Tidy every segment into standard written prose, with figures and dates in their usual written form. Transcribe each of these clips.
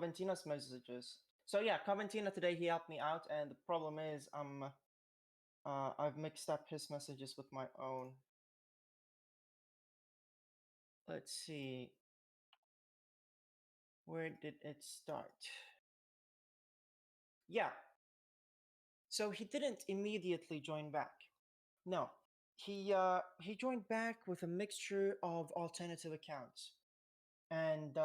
Coventina's messages. So yeah, Coventina today he helped me out, and the problem is I've mixed up his messages with my own. Let's see. Where did it start? Yeah. So he didn't immediately join back. No. He joined back with a mixture of alternative accounts. And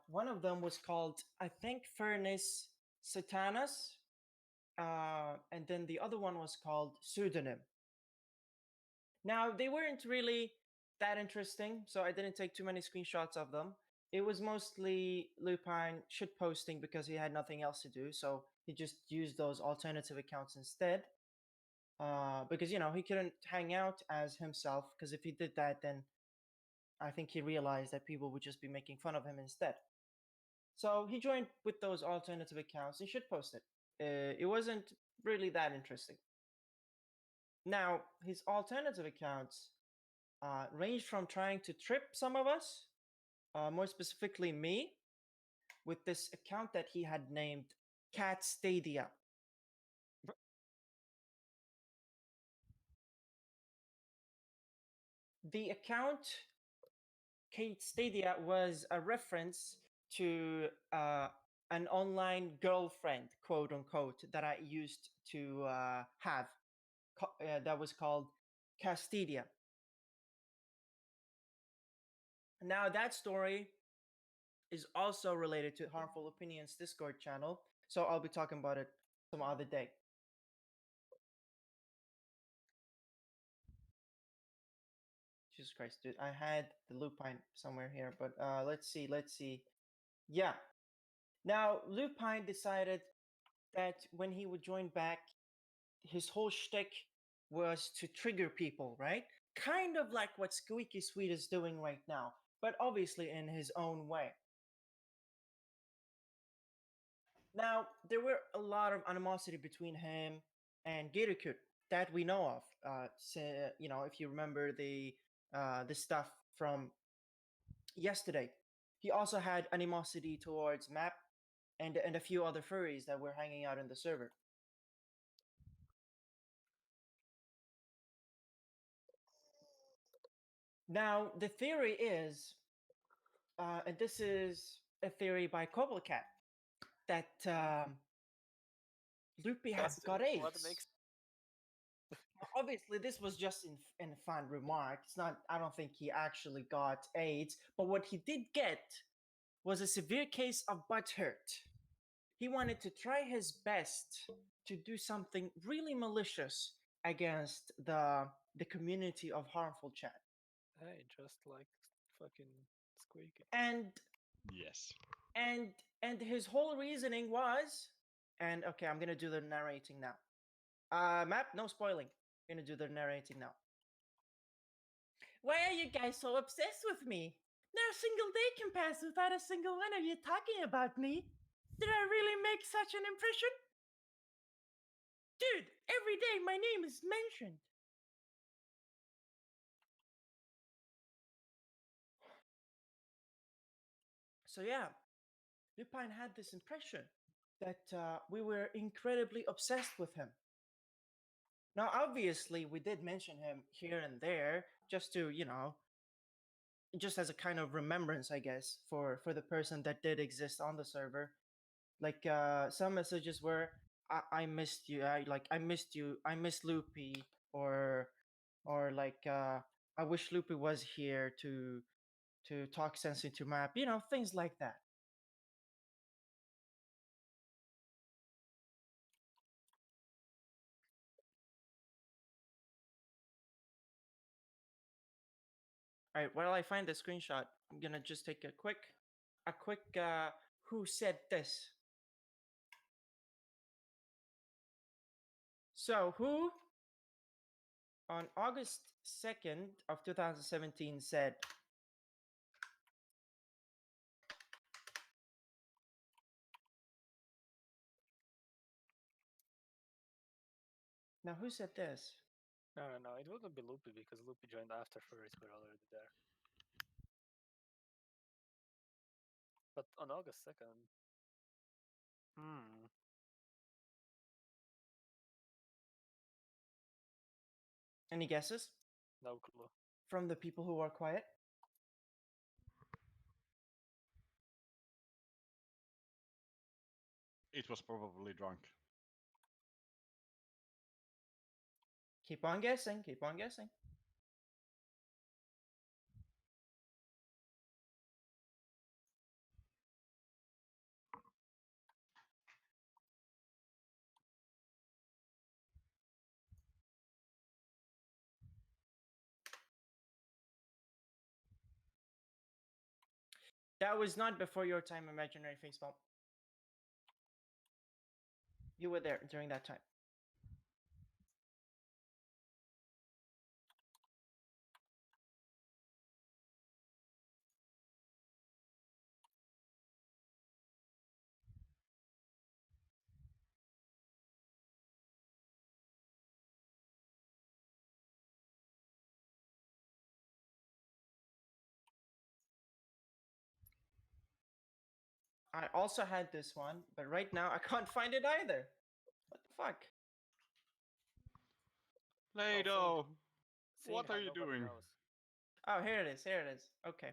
one of them was called, I think, Furnace Satanas. And then the other one was called Pseudonym. Now, they weren't really that interesting, so I didn't take too many screenshots of them. It was mostly Lupine shitposting because he had nothing else to do, so he just used those alternative accounts instead. Because, you know, he couldn't hang out as himself, because if he did that, then I think he realized that people would just be making fun of him instead. So he joined with those alternative accounts and shitposted. It wasn't really that interesting. Now, his alternative accounts ranged from trying to trip some of us, more specifically me, with this account that he had named Cat Stadia. The account Kate Stadia was a reference to an online girlfriend, quote unquote, that I used to have. That was called Castidia. Now, that story is also related to Harmful Opinions Discord channel, so I'll be talking about it some other day. Jesus Christ, dude. I had the Lupine somewhere here, but let's see. Yeah. Now, Lupine decided that when he would join back, his whole shtick was to trigger people, right? Kind of like what Squeaky Sweet is doing right now, but obviously in his own way. Now, there were a lot of animosity between him and Gatorkut that we know of. You know, if you remember the stuff from yesterday, he also had animosity towards Map and a few other furries that were hanging out in the server. Now, the theory is, and this is a theory by Cobblecat, that Loopy has got AIDS. What makes... Obviously, this was just in a fun remark. It's not. I don't think he actually got AIDS. But what he did get was a severe case of butt hurt. He wanted to try his best to do something really malicious against the community of Harmful Chat. Hey, just like fucking Squeaky. And yes. And his whole reasoning was, and okay, I'm gonna do the narrating now. Map, no spoiling. I'm gonna do the narrating now. Why are you guys so obsessed with me? Not a single day can pass without a single one of you talking about me. Did I really make such an impression? Dude, every day my name is mentioned. So yeah, Lupine had this impression that we were incredibly obsessed with him. Now, obviously, we did mention him here and there just to, you know, just as a kind of remembrance, I guess, for the person that did exist on the server. Like some messages were, I missed you. I missed you. I miss Loopy, or like I wish Loopy was here to talk sense into Map. You know, things like that. All right, while I find the screenshot, I'm gonna just take a quick who said this. So who on August 2nd of 2017 said, now who said this? No, it wouldn't be Loopy because Loopy joined after furries were already there. But on August 2nd, Any guesses No clue. from the people who are quiet? It was probably drunk. Keep on guessing. Keep on guessing. That was not before your time, imaginary facepalm. You were there during that time. I also had this one, but right now I can't find it either. What the fuck? Lado, Seeing what how are you nobody doing? knows. Oh, here it is. Here it is. Okay.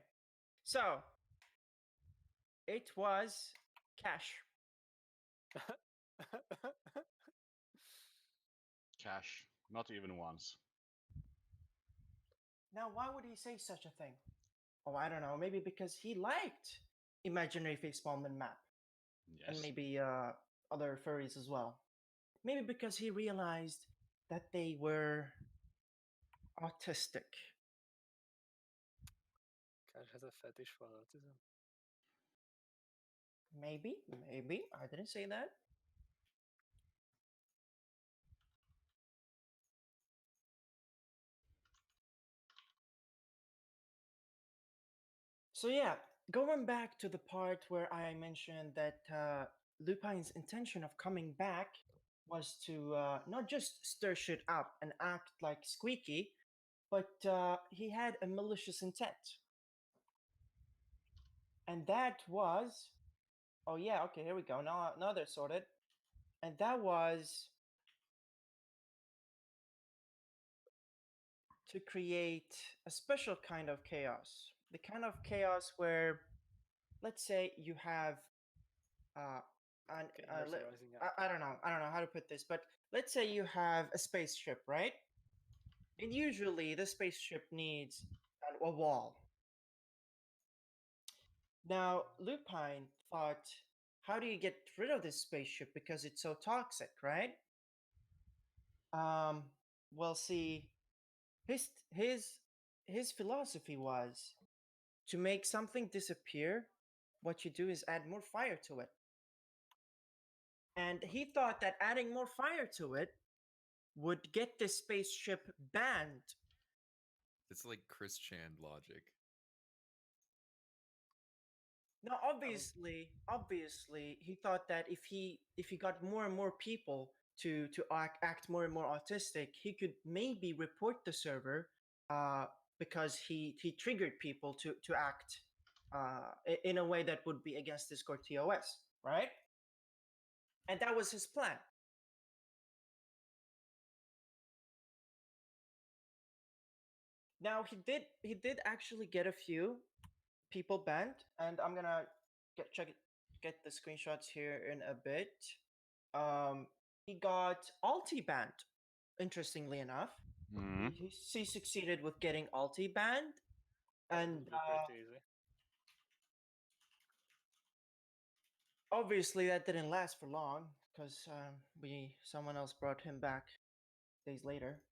So, it was cash. Cash. Not even once. Now, why would he say such a thing? Oh, I don't know. Maybe because he liked imaginary facepalm and map, Yes. and maybe other furries as well. Maybe because he realized that they were autistic. Cash has a fetish for autism. Maybe. I didn't say that. So yeah, going back to the part where I mentioned that Lupine's intention of coming back was to not just stir shit up and act like Squeaky, but he had a malicious intent. And that was, oh yeah, okay, here we go. Now they're sorted. And that was to create a special kind of chaos. The kind of chaos where, let's say, you have Rising up. I don't know how to put this, but let's say you have a spaceship, right? And usually the spaceship needs a wall. Now, Lupine thought, how do you get rid of this spaceship because it's so toxic, right? Well, see, his his his philosophy was to make something disappear. What you do is add more fire to it. And he thought that adding more fire to it would get this spaceship banned. It's like Chris Chan logic. Now, obviously, he thought that if he got more and more people to act more and more autistic, he could maybe report the server because he triggered people to act in a way that would be against Discord TOS, right? And that was his plan. Now he did actually get a few people banned, and I'm gonna get the screenshots here in a bit. He got Alti banned. Interestingly enough, Mhm. he succeeded with getting Alti banned, and Would be pretty easy. obviously that didn't last for long because someone else brought him back days later.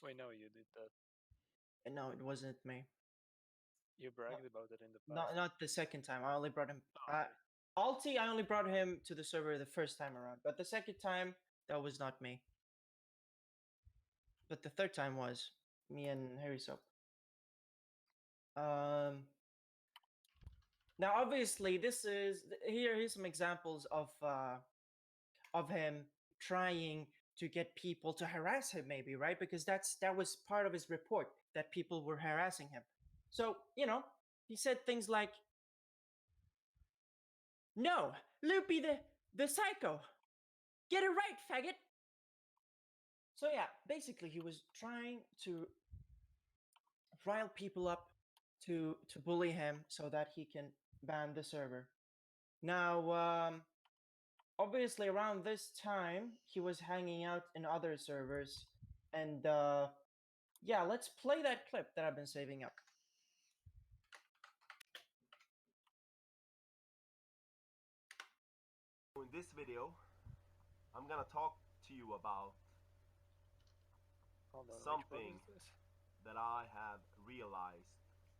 We know you did that. And no, it wasn't me. You bragged about it in the past. Not the second time. I only brought him. Oh, okay. Alti, I only brought him to the server the first time around, but the second time that was not me. But the third time was me and Harry Soap. Now, obviously, here's some examples of him trying to get people to harass him, maybe, right? Because that was part of his report that people were harassing him. So he said things like, "No, Loopy the psycho, get it right, faggot." So yeah, basically he was trying to rile people up to bully him so that he can ban the server. Now, obviously around this time he was hanging out in other servers, and yeah, let's play that clip that I've been saving up. In this video, I'm gonna talk to you about Hold on, which one something is this? that I have realized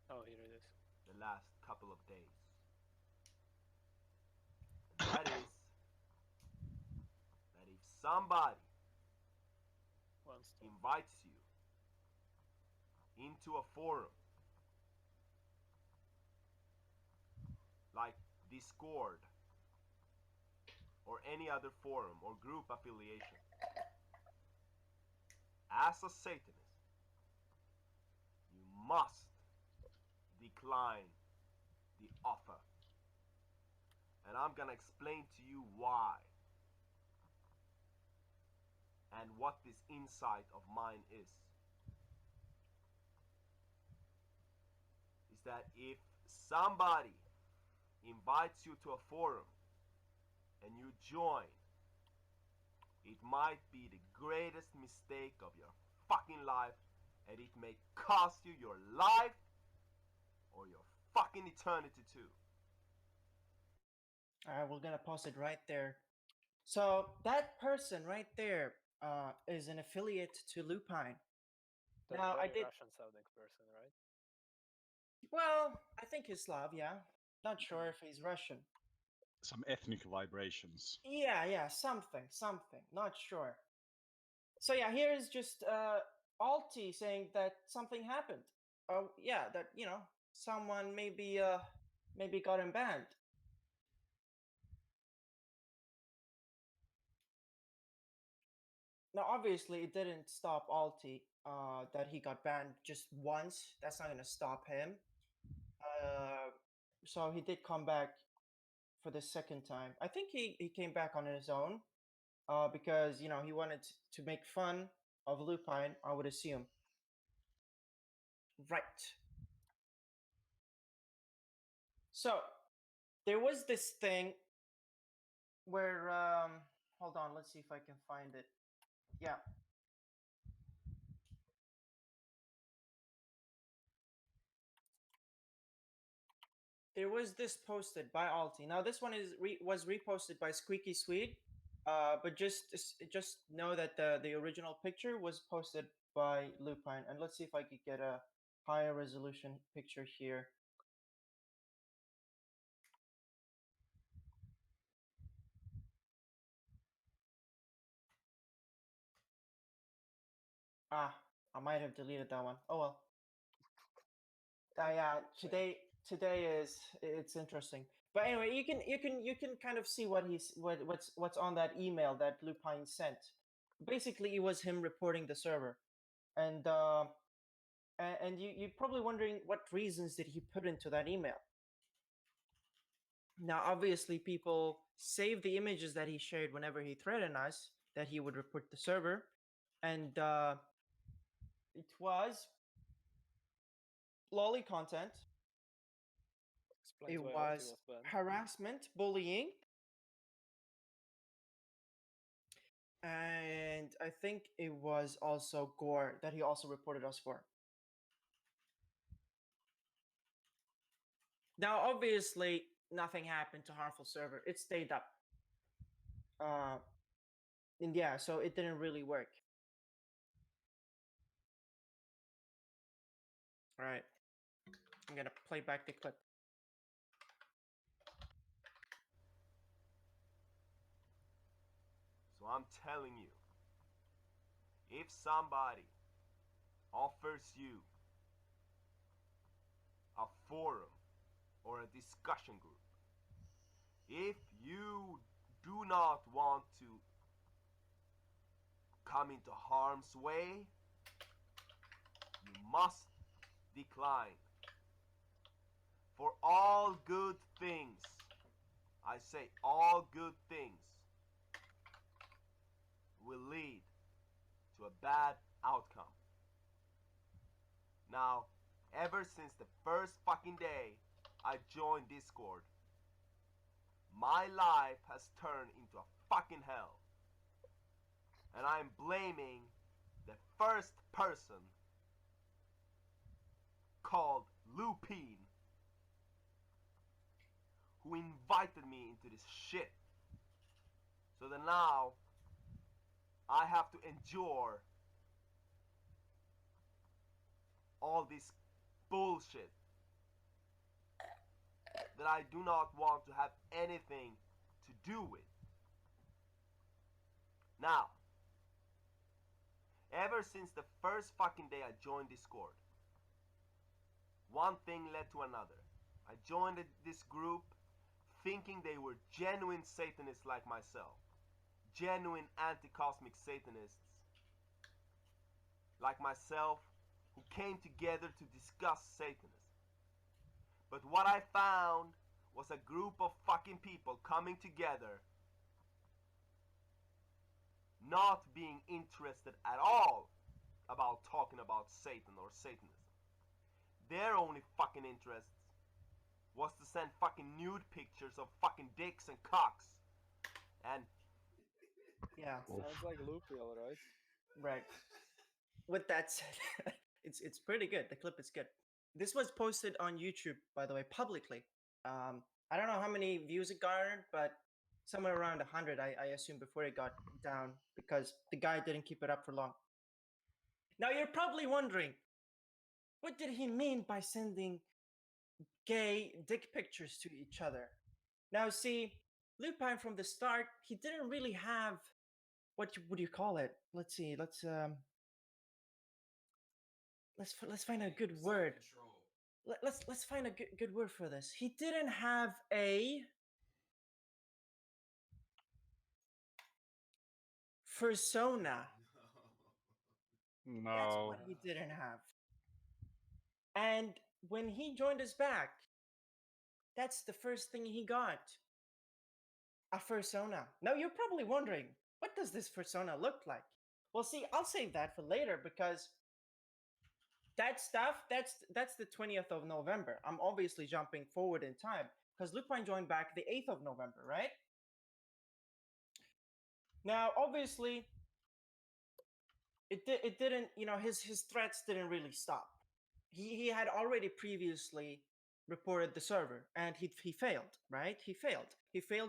Oh, here it is. the last couple of days. And that is that if somebody Wants to. invites you into a forum like Discord or any other forum or group affiliation, as a Satanist, you must decline the offer. And I'm gonna explain to you why and what this insight of mine is that if somebody invites you to a forum and you join, it might be the greatest mistake of your fucking life, and it may cost you your life or your fucking eternity too. Alright, we're gonna pause it right there. So that person right there is an affiliate to Lupine. The Now, I very did- Russian sounding person, right? Well, I think he's Slav, yeah. Not sure if he's Russian. Some ethnic vibrations. Yeah, something. Not sure. So yeah, here is just Alti saying that something happened. Yeah, that someone maybe got him banned. Now, obviously, it didn't stop Alti that he got banned just once. That's not gonna stop him. So he did come back for the second time. I think he came back on his own because he wanted to make fun of Lupine, I would assume. Right. So there was this thing where hold on, let's see if I can find it. Yeah. There was this posted by Alti. Now this one was reposted by Squeaky Swede, but just know that the original picture was posted by Lupine. And let's see if I could get a higher resolution picture here. Ah, I might have deleted that one. Oh well. Yeah, today it's interesting. But anyway, you can kind of see what's on that email that Lupine sent. Basically, it was him reporting the server, and you're probably wondering what reasons did he put into that email. Now, obviously, people save the images that he shared whenever he threatened us that he would report the server, and it was lolly content. Explains It why Alti was banned. harassment, bullying, and I think it was also gore that he also reported us for. Now, obviously, nothing happened to Harmful Server. It stayed up. And yeah, so it didn't really work. All right. I'm gonna play back the clip. So I'm telling you, if somebody offers you a forum or a discussion group, if you do not want to come into harm's way, you must decline. For all good things, I say all good things, will lead to a bad outcome. Now, ever since the first fucking day I joined Discord, my life has turned into a fucking hell. And I'm blaming the first person called Lupine who invited me into this shit. So that now I have to endure all this bullshit that I do not want to have anything to do with. Now, ever since the first fucking day I joined Discord, one thing led to another. I joined this group thinking they were genuine Satanists like myself. Genuine anti-cosmic Satanists like myself who came together to discuss Satanism. But what I found was a group of fucking people coming together not being interested at all about talking about Satan or Satanism. Their only fucking interests was to send fucking nude pictures of fucking dicks and cocks. And Yeah, Sounds like Loopy, alright. right. With that said, it's pretty good. The clip is good. This was posted on YouTube, by the way, publicly. I don't know how many views it garnered, but somewhere around 100, I assume, before it got down, because the guy didn't keep it up for long. Now you're probably wondering, what did he mean by sending gay dick pictures to each other? Now, see, Lupine from the start, he didn't really have what would you call it? Let's see. Let's find a good word. Let's find a good word for this. He didn't have a persona. That's No. what he didn't have. And when he joined us back, that's the first thing he got. A persona. Now you're probably wondering, what does this persona look like? Well, see, I'll save that for later because that stuff, that's the 20th of November. I'm obviously jumping forward in time because Lupine joined back the 8th of November, right? Now, obviously, it didn't, his threats didn't really stop. He had already previously reported the server and he failed, right? He failed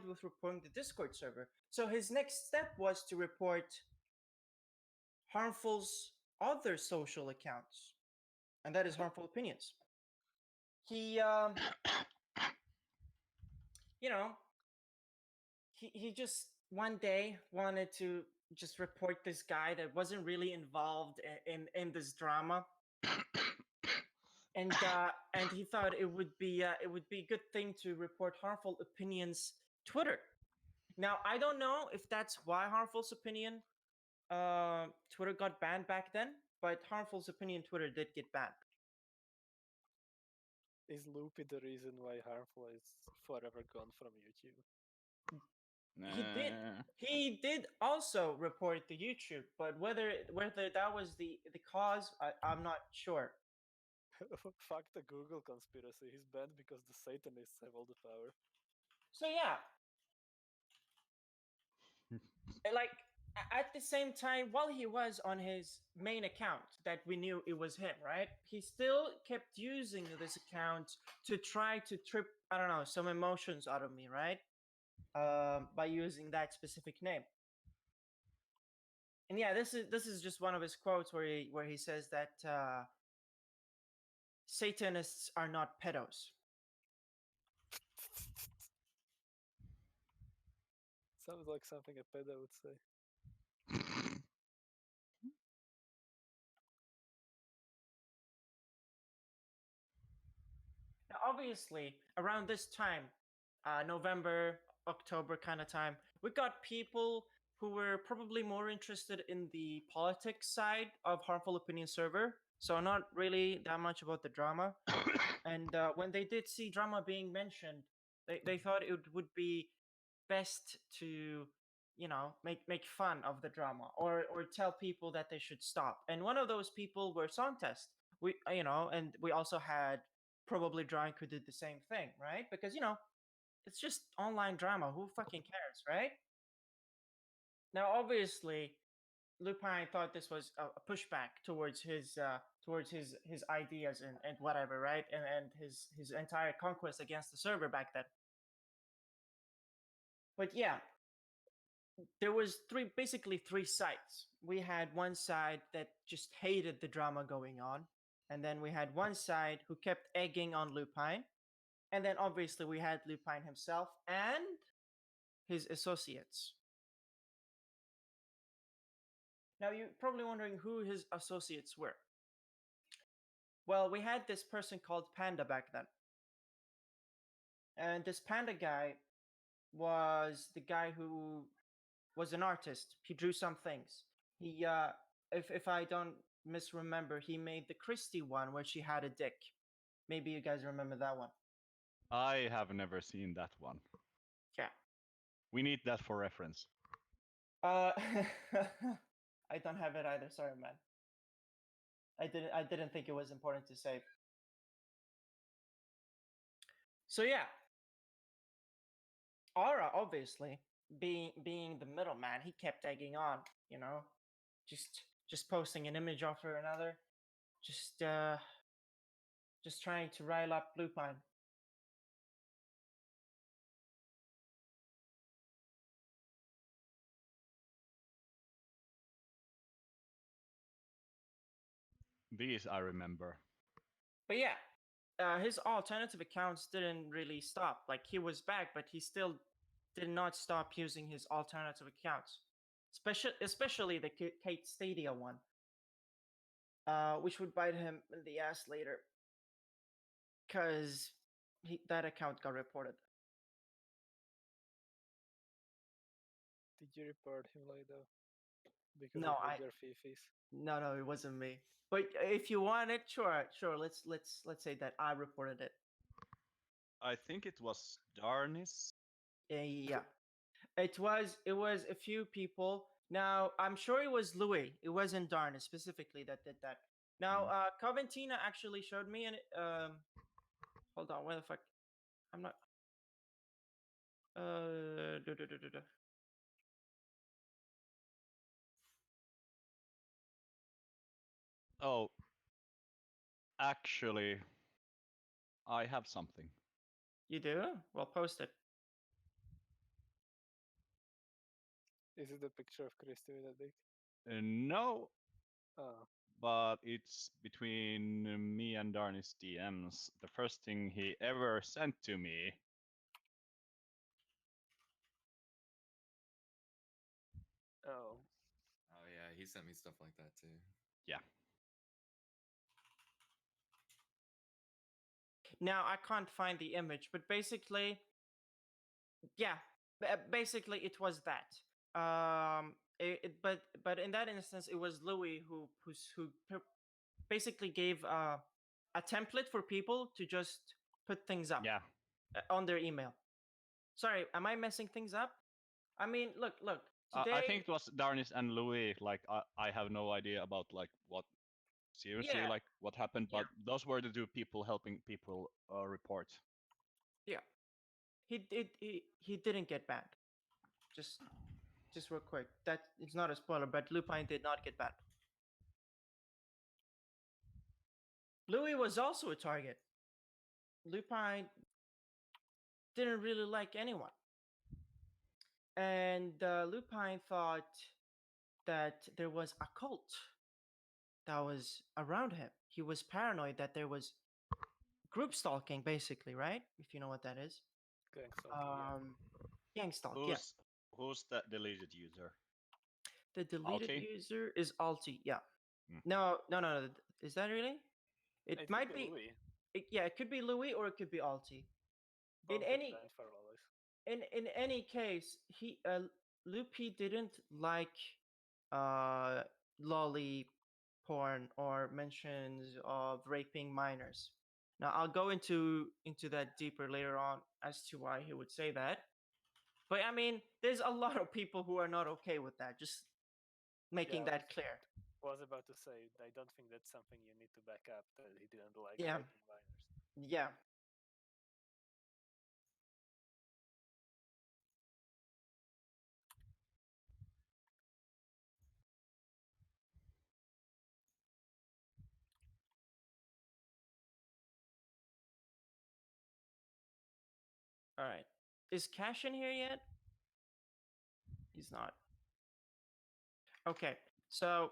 with reporting the Discord server. So his next step was to report Harmful's other social accounts, and that is Harmful Opinions. He he just one day wanted to just report this guy that wasn't really involved in this drama. And he thought it would be a good thing to report Harmful Opinions Twitter. Now I don't know if that's why Harmful's Opinion Twitter got banned back then, but Harmful's Opinion Twitter did get banned. Is Loopy the reason why Harmful is forever gone from YouTube? He did also report to YouTube, but whether that was the cause, I'm not sure. Fuck the Google conspiracy. He's banned because the Satanists have all the power. So yeah, like at the same time, while he was on his main account that we knew it was him, right? He still kept using this account to try to trip, I don't know, some emotions out of me, right? By using that specific name. And yeah, this is just one of his quotes where he says that Satanists are not pedos. Sounds like something a pedo would say. Now, obviously, around this time, November, October kind of time, we got people who were probably more interested in the politics side of Harmful Opinion server, so not really that much about the drama. And when they did see drama being mentioned, they thought it would be best to make fun of the drama or tell people that they should stop. And one of those people were Songtest. And we also had Probably Drunk who did the same thing, right? Because it's just online drama. Who fucking cares, right? Now, obviously, Lupin thought this was a pushback towards his ideas and whatever, right? And his entire conquest against the server back then. But yeah, there was basically three sides. We had one side that just hated the drama going on, and then we had one side who kept egging on Lupin, and then obviously we had Lupin himself and his associates. Now you're probably wondering who his associates were. Well, we had this person called Panda back then. And this Panda guy was the guy who was an artist. He drew some things. He if I don't misremember, he made the Christie one where she had a dick. Maybe you guys remember that one. I have never seen that one. Yeah. We need that for reference. I don't have it either. Sorry, man. I didn't think it was important to save. So yeah, Aura obviously being the middleman, he kept egging on, just posting an image after another, just trying to rile up Lupin. These I remember. But yeah, his alternative accounts didn't really stop. Like, he was back, but he still did not stop using his alternative accounts, especially the Kate Stadia one, which would bite him in the ass later, because that account got reported. Did you report him later? Because No, it was your fifis. No, it wasn't me. But if you want it, sure. Let's say that I reported it. I think it was Darnis. Yeah, it was a few people. Now I'm sure it was Louis. It wasn't Darna specifically that did that. Now Coventina actually showed me an hold on, where the fuck? I'm not. Oh, actually, I have something. You do? Well, post it. Is it the picture of Christy with a dick? No, Oh. but it's between me and Darnis DMs. The first thing he ever sent to me. Oh. Oh yeah, he sent me stuff like that too. Yeah. Now I can't find the image, but basically, yeah, basically it was that. But in that instance, it was Louis who basically gave a template for people to just put things up Yeah. On their email. Sorry, am I messing things up? I mean, look. Today, I think it was Darnis and Louis. Like, I have no idea about like what seriously Yeah. like what happened, Yeah. but those were the two people helping people report. Yeah, he didn't get banned. Just real quick. That it's not a spoiler, but Lupin did not get banned. Louis was also a target. Lupin didn't really like anyone. And Lupin thought that there was a cult that was around him. He was paranoid that there was group stalking, basically, right? If you know what that is. Gang stalking, Gang stalk, yeah. Who's that deleted user? The deleted Alti? user is Alti, yeah. Hmm. No. Is that really? It might could be. Louis. It could be Louis or it could be Alti. Both In are any banned for always. in any case, Lupi didn't like lolly porn or mentions of raping minors. Now I'll go into that deeper later on as to why he would say that. But I mean, there's a lot of people who are not okay with that. Just making Yeah, that clear. was about to say, I don't think that's something you need to back up, that he didn't like Yeah. raping minors. Yeah. All right. Is Cash in here yet? He's not. Okay. So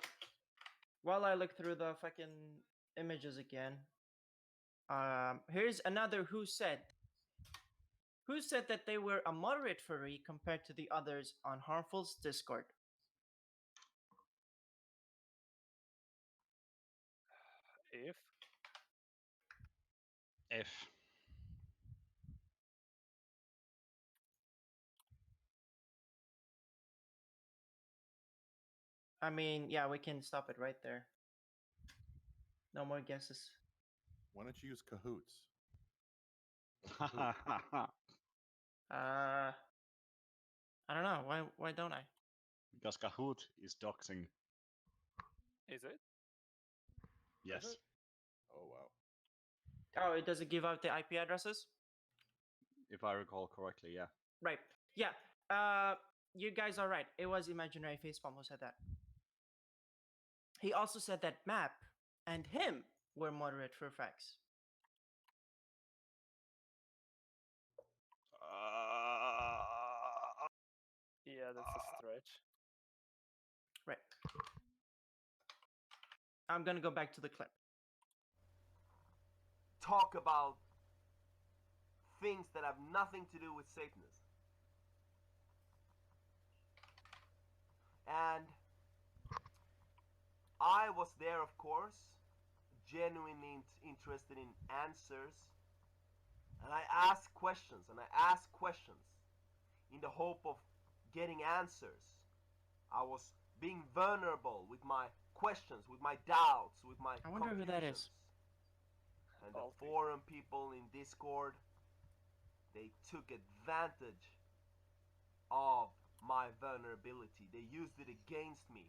while I look through the fucking images again, here's another who said. Who said that they were a moderate furry compared to the others on Harmful's Discord? If If. I mean, yeah, we can stop it right there. No more guesses. Why don't you use Cahoots? I don't know. Why don't I? Because Kahoot is doxing. is it? Yes. it? Oh wow. Oh, it doesn't give out the IP addresses? If I recall correctly, yeah. Right. Yeah. You guys are right. It was Imaginary Facepalm who said that. He also said that Map and him were moderate for facts. Yeah, that's a stretch. Right. I'm gonna go back to the clip. Talk about things that have nothing to do with Satanism. And I was there, of course, genuinely interested in answers. And I asked questions, and I asked questions in the hope of getting answers. I was being vulnerable with my questions, with my doubts, with my I wonder who that is. confusions. And the Balti. forum people in Discord, they took advantage of my vulnerability. They used it against me.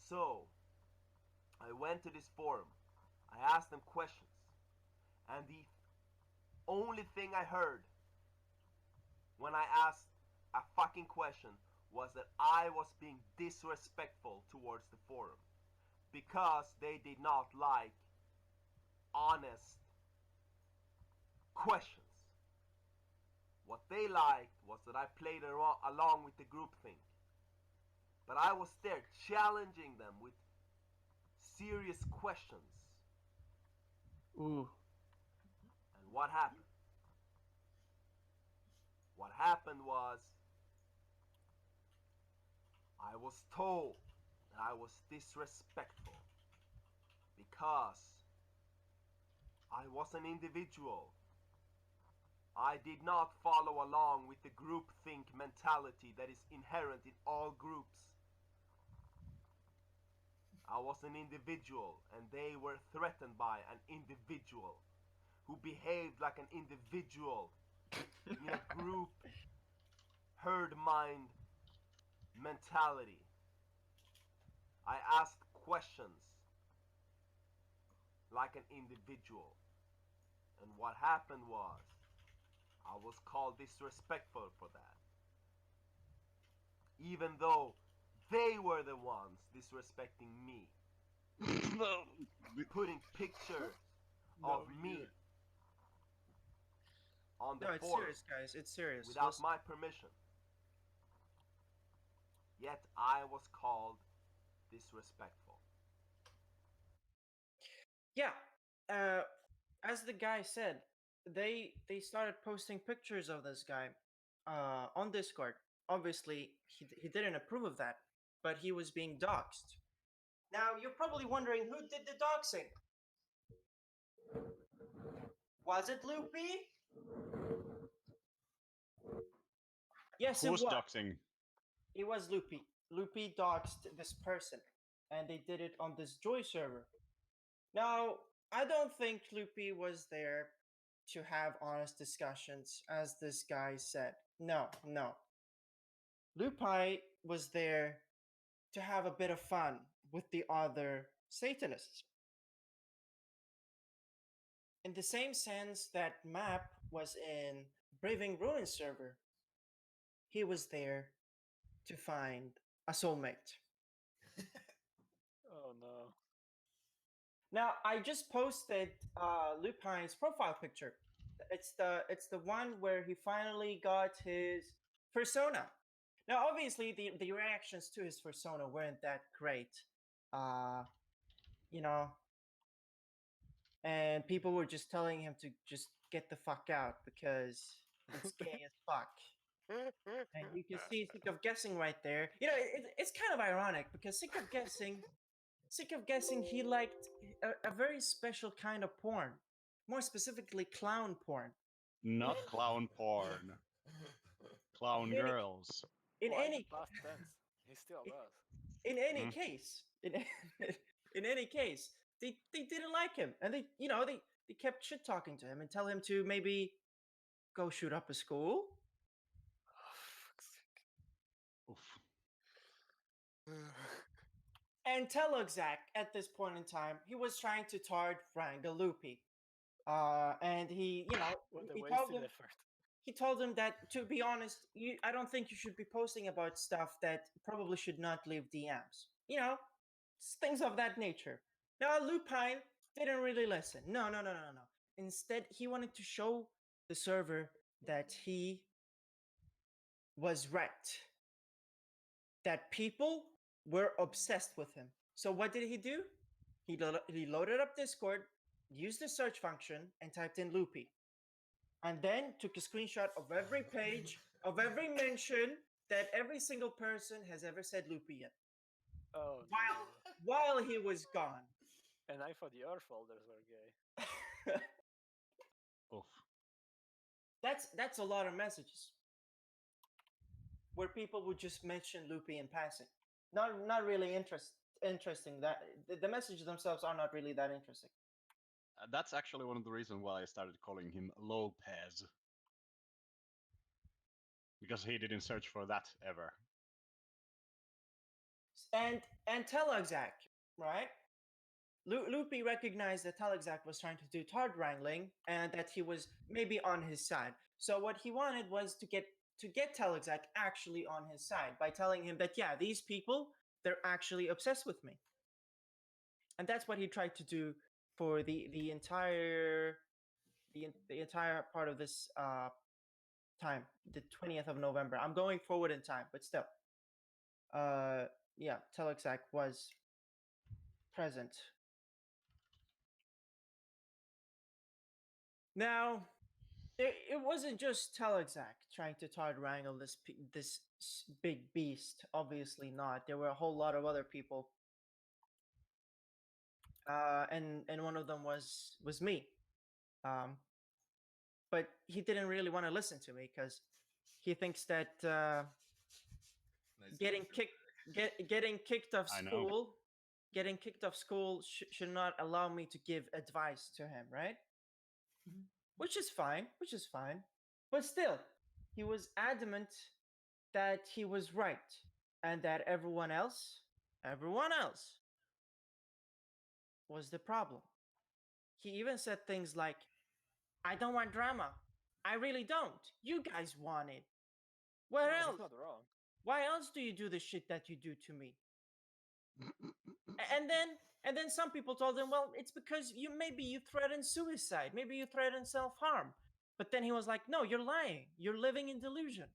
So, I went to this forum. I asked them questions. And the only thing I heard when I asked a fucking question was that I was being disrespectful towards the forum because they did not like honest questions. What they liked was that I played along with the groupthink. But I was there challenging them with serious questions. Ooh. And what happened? What happened was I was told that I was disrespectful because I was an individual. I did not follow along with the groupthink mentality that is inherent in all groups. I was an individual, and they were threatened by an individual who behaved like an individual in a group herd mind mentality. I asked questions like an individual, and what happened was I was called disrespectful for that, even though they were the ones disrespecting me, putting pictures of me on the No, it's forum serious, guys. It's serious. without Listen. my permission. Yet I was called disrespectful. Yeah. As the guy said, they started posting pictures of this guy on Discord. Obviously, he didn't approve of that, but he was being doxxed. Now, you're probably wondering who did the doxing? Was it Loopy? Yes, Who's it was. doxing? It was Loopy. Loopy doxed this person, and they did it on this Joy server. Now, I don't think Loopy was there to have honest discussions, as this guy said. No, no. Lupi was there to have a bit of fun with the other Satanists. In the same sense that Map was in Braving Ruin server, he was there to find a soulmate. Oh no. Now I just posted Lupine's profile picture. It's the one where he finally got his persona. Now obviously the reactions to his persona weren't that great. You know, and people were just telling him to just get the fuck out because it's gay as fuck. And you can see Sick of Guessing right there. You know, it's kind of ironic because Sick of Guessing, he liked a very special kind of porn. More specifically, clown porn. Not clown porn. Clown Any- girls. In Why any the past tense? He still does. in any Mhm. case, in any case, they didn't like him, and they kept shit talking to him and tell him to maybe go shoot up a school. Oh, fuck's sake. Oof. And Telexac, at this point in time, he was trying to tard Wrangle Loopy. And he, What a he told wasted him effort. he told him that, to be honest, I don't think you should be posting about stuff that probably should not leave DMs. Things of that nature. Now, Lupine didn't really listen. No. Instead, he wanted to show the server that he was right. That people were obsessed with him. So what did he do? He loaded up Discord, used the search function, and typed in Loopy. And then took a screenshot of every page, of every mention that every single person has ever said Loopy in. Oh While he was gone. And I thought your folders were gay. Oof. That's a lot of messages where people would just mention Loopy in passing. Not really interesting. That the messages themselves are not really that interesting. That's actually one of the reasons why I started calling him Lopez. Because he didn't search for that ever. And Telexac, right? Loopy recognized that Telexac was trying to do Tard wrangling and that he was maybe on his side. So what he wanted was to get Telexac actually on his side by telling him that, yeah, these people, they're actually obsessed with me. And that's what he tried to do for the entire part of this time, the 20th of November. I'm going forward in time, but still. Yeah, Telexac was present. Now, it wasn't just Telexac trying to Tard wrangle this big beast. Obviously not. There were a whole lot of other people. And one of them was me. But he didn't really want to listen to me because he thinks that Nice getting intro. getting kicked off I know. school, getting kicked off school should not allow me to give advice to him, right? Which is fine. But still, he was adamant that he was right and that everyone else was the problem. He even said things like, I don't want drama. I really don't. You guys want it. Where No, else? he's not wrong. Why else do you do the shit that you do to me? And then some people told him, well, it's because you threaten suicide, maybe you threaten self-harm. But then he was like, no, you're lying. You're living in delusion.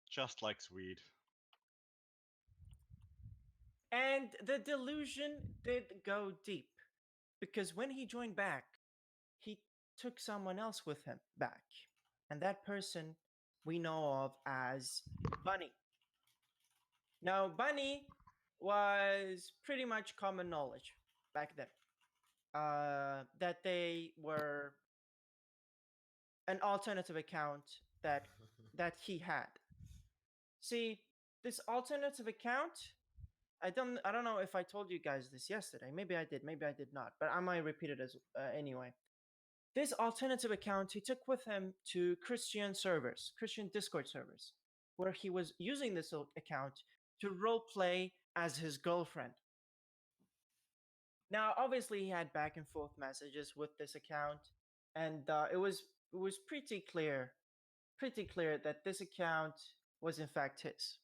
Just like Swede. And the delusion did go deep. Because when he joined back, he took someone else with him back. And that person we know of as Bunny. Now, Bunny was pretty much common knowledge back then. That they were an alternative account that he had. See, this alternative account, I don't know if I told you guys this yesterday. Maybe I did, maybe I did not, but I might repeat it as anyway. This alternative account he took with him to Christian servers, Christian Discord servers, where he was using this account to roleplay as his girlfriend. Now, obviously, he had back and forth messages with this account, and it was pretty clear that this account was in fact his.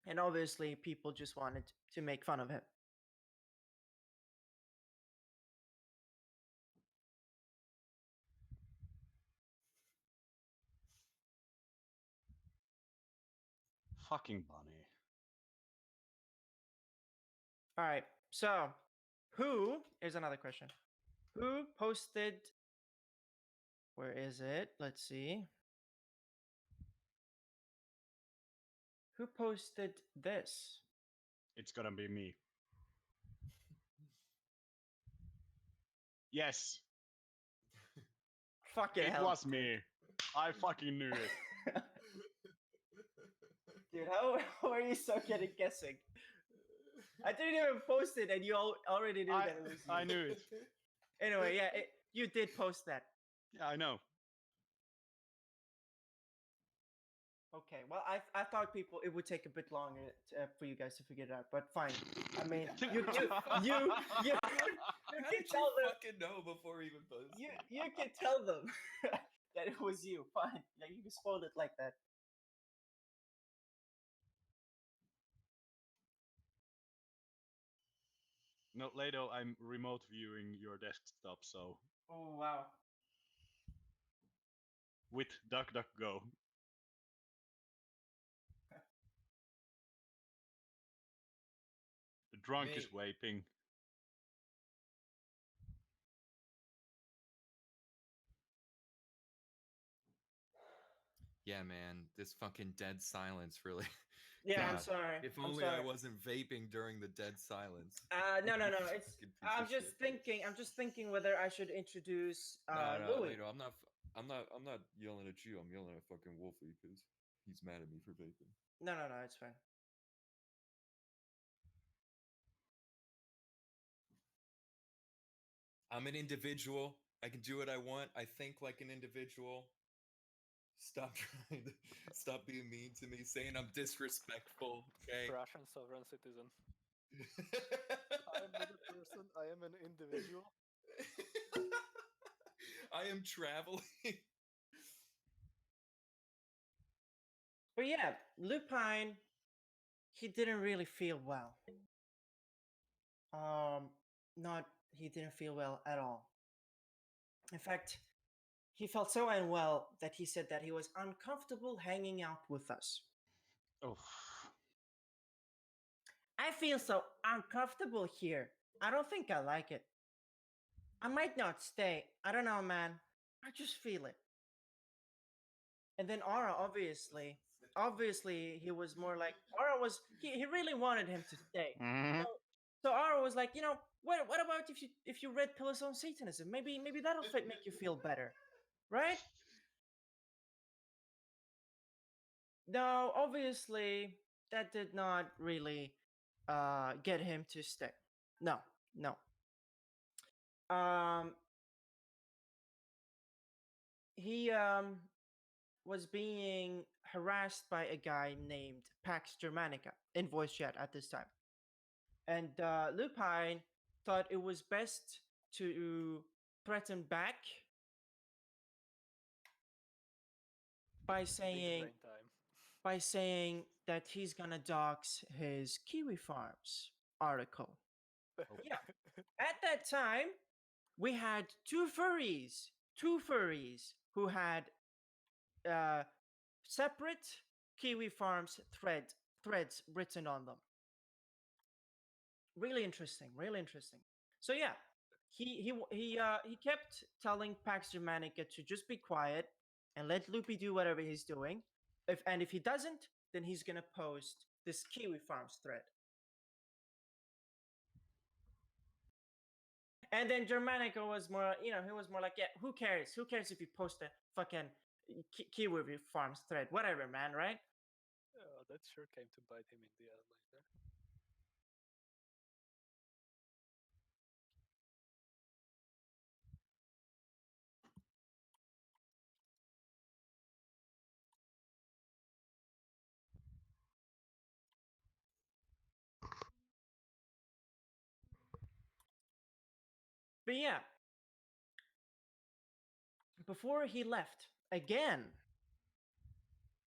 And obviously, people just wanted to make fun of him. Fucking bunny. All right. So, here's another question. Who posted? Where is it? Let's see. Who posted this? It's gonna be me. Yes, Fucking it hell. was me. I fucking knew it. Dude, how are you so good at guessing? I didn't even post it, and you already knew that it was you. I knew it. Anyway, yeah, you did post that. Yeah, I know. Okay, well, I thought it would take a bit longer for you guys to figure it out, but fine. I mean, you can How did tell you them. fucking know before we even posted? You can tell them that it was you. Fine, yeah, you can spoil it like that. No, Lado, I'm remote viewing your desktop, so Oh wow. with DuckDuckGo. The drunk is Mate. vaping. Yeah, man, this fucking dead silence really. Yeah, I'm God, sorry. If I'm only sorry. I wasn't vaping during the dead silence. No. It's. Fucking piece I'm of just shit. thinking. I'm just thinking whether I should introduce No, Louis. wait, I'm not yelling at you. I'm yelling at fucking Wolfie because he's mad at me for vaping. No, it's fine. I'm an individual. I can do what I want. I think like an individual. Stop stop being mean to me, saying I'm disrespectful. Okay. Russian sovereign citizen. I am not a person. I am an individual. I am traveling. But yeah, Lupine, he didn't really feel well. He didn't feel well at all. In fact, he felt so unwell that he said that he was uncomfortable hanging out with us. Oh, I feel so uncomfortable here. I don't think I like it. I might not stay. I don't know, man. I just feel it. And then Aura, obviously, he was more like Aura was. He really wanted him to stay. So Aura was like, what about if you read Pillars on Satanism? Maybe that'll make you feel better, right? No, obviously that did not really get him to stay. No. He was being harassed by a guy named Pax Germanica in voice chat at this time. And Lupine thought it was best to threaten back by saying that he's gonna dox his Kiwi Farms article. Yeah. At that time, we had two furries who had separate Kiwi Farms threads written on them. Really interesting. So yeah, he kept telling Pax Germanica to just be quiet and let Loopy do whatever he's doing. If he doesn't, then he's gonna post this Kiwi Farms thread. And then Germanica was more, he was more like, yeah, who cares? Who cares if you post a fucking Kiwi Farms thread, whatever, man, right? That sure came to bite him in the ass later. But yeah, before he left again,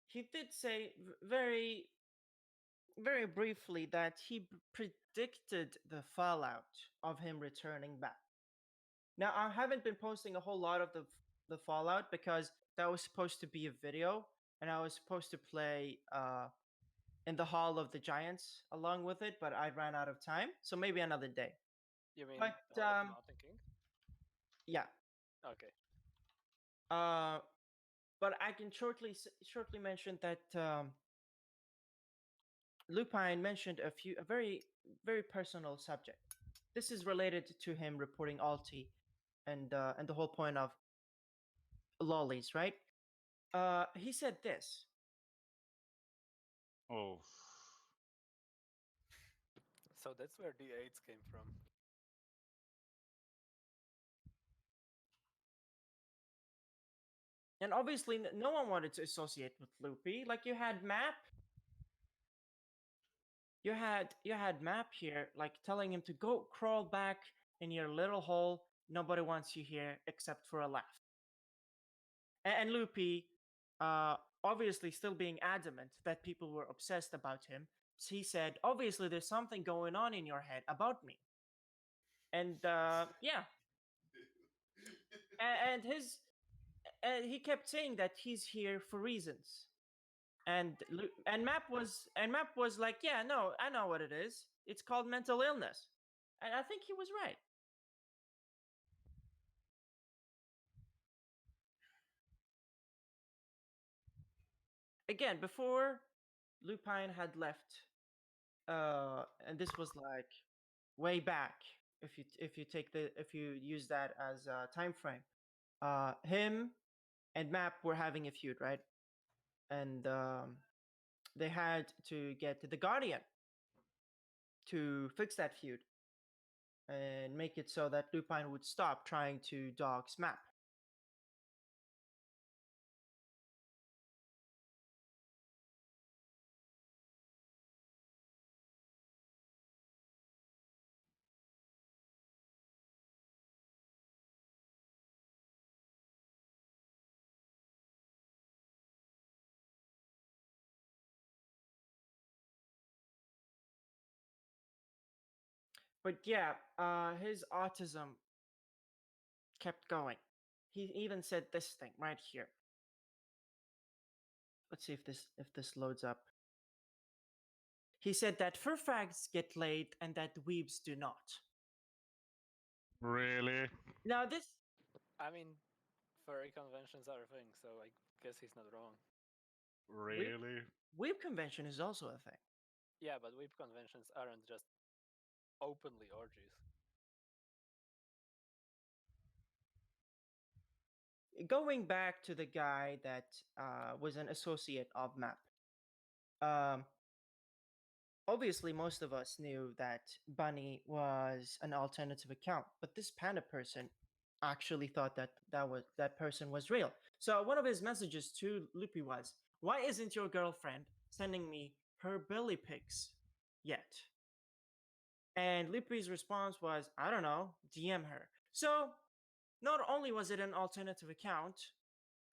he did say very, very briefly that he predicted the fallout of him returning back. Now, I haven't been posting a whole lot of the fallout because that was supposed to be a video, and I was supposed to play in the Hall of the Giants along with it, but I ran out of time, so maybe another day. You mean But the Hall of the Mountain King? yeah, Okay. but I can shortly mention that Lupine mentioned a very personal subject. This is related to him reporting Alti and the whole point of lollies, right? He said this. Oh. So that's where the AIDS came from. And obviously, no one wanted to associate with Loopy. Like you had Map, you had Map here, like telling him to go crawl back in your little hole. Nobody wants you here except for a laugh. And Loopy, obviously, still being adamant that people were obsessed about him. So he said, "Obviously, there's something going on in your head about me." And yeah, and he kept saying that he's here for reasons. And Map was like, "Yeah, no, I know what it is. It's called mental illness." And I think he was right. Again, before Lupine had left, and this was like way back. If you use that as a time frame, him and Map were having a feud, right? And they had to get the Guardian to fix that feud and make it so that Lupine would stop trying to dox Map. But yeah, his autism kept going. He even said this thing right here. Let's see if this loads up. He said that furfags get laid and that weebs do not. Really? Now this, I mean, furry conventions are a thing, so I guess he's not wrong. Really? weeb convention is also a thing. Yeah, but weeb conventions aren't just openly orgies. Going back to the guy that was an associate of Map. Obviously, most of us knew that Bunny was an alternative account, but this panda person actually thought that that person was real. So one of his messages to Loopy was, "Why isn't your girlfriend sending me her belly pics yet?" And Loopy's response was, "I don't know, DM her." So not only was it an alternative account,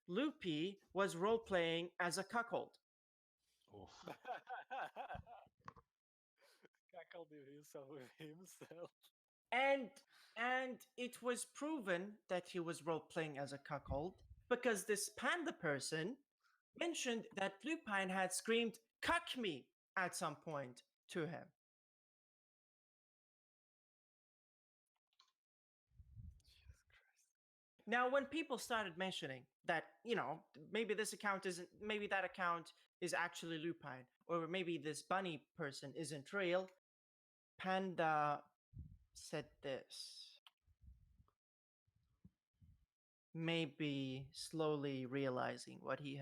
Loopy was role playing as a cuckold. Oof. Cackled himself with himself. And it was proven that he was role playing as a cuckold because this panda person mentioned that Lupine had screamed "cuck me" at some point to him. Jesus Christ. Now, when people started mentioning that, maybe this account isn't, maybe that account is actually Lupine, or maybe this bunny person isn't real, Panda said this. maybe slowly realizing what he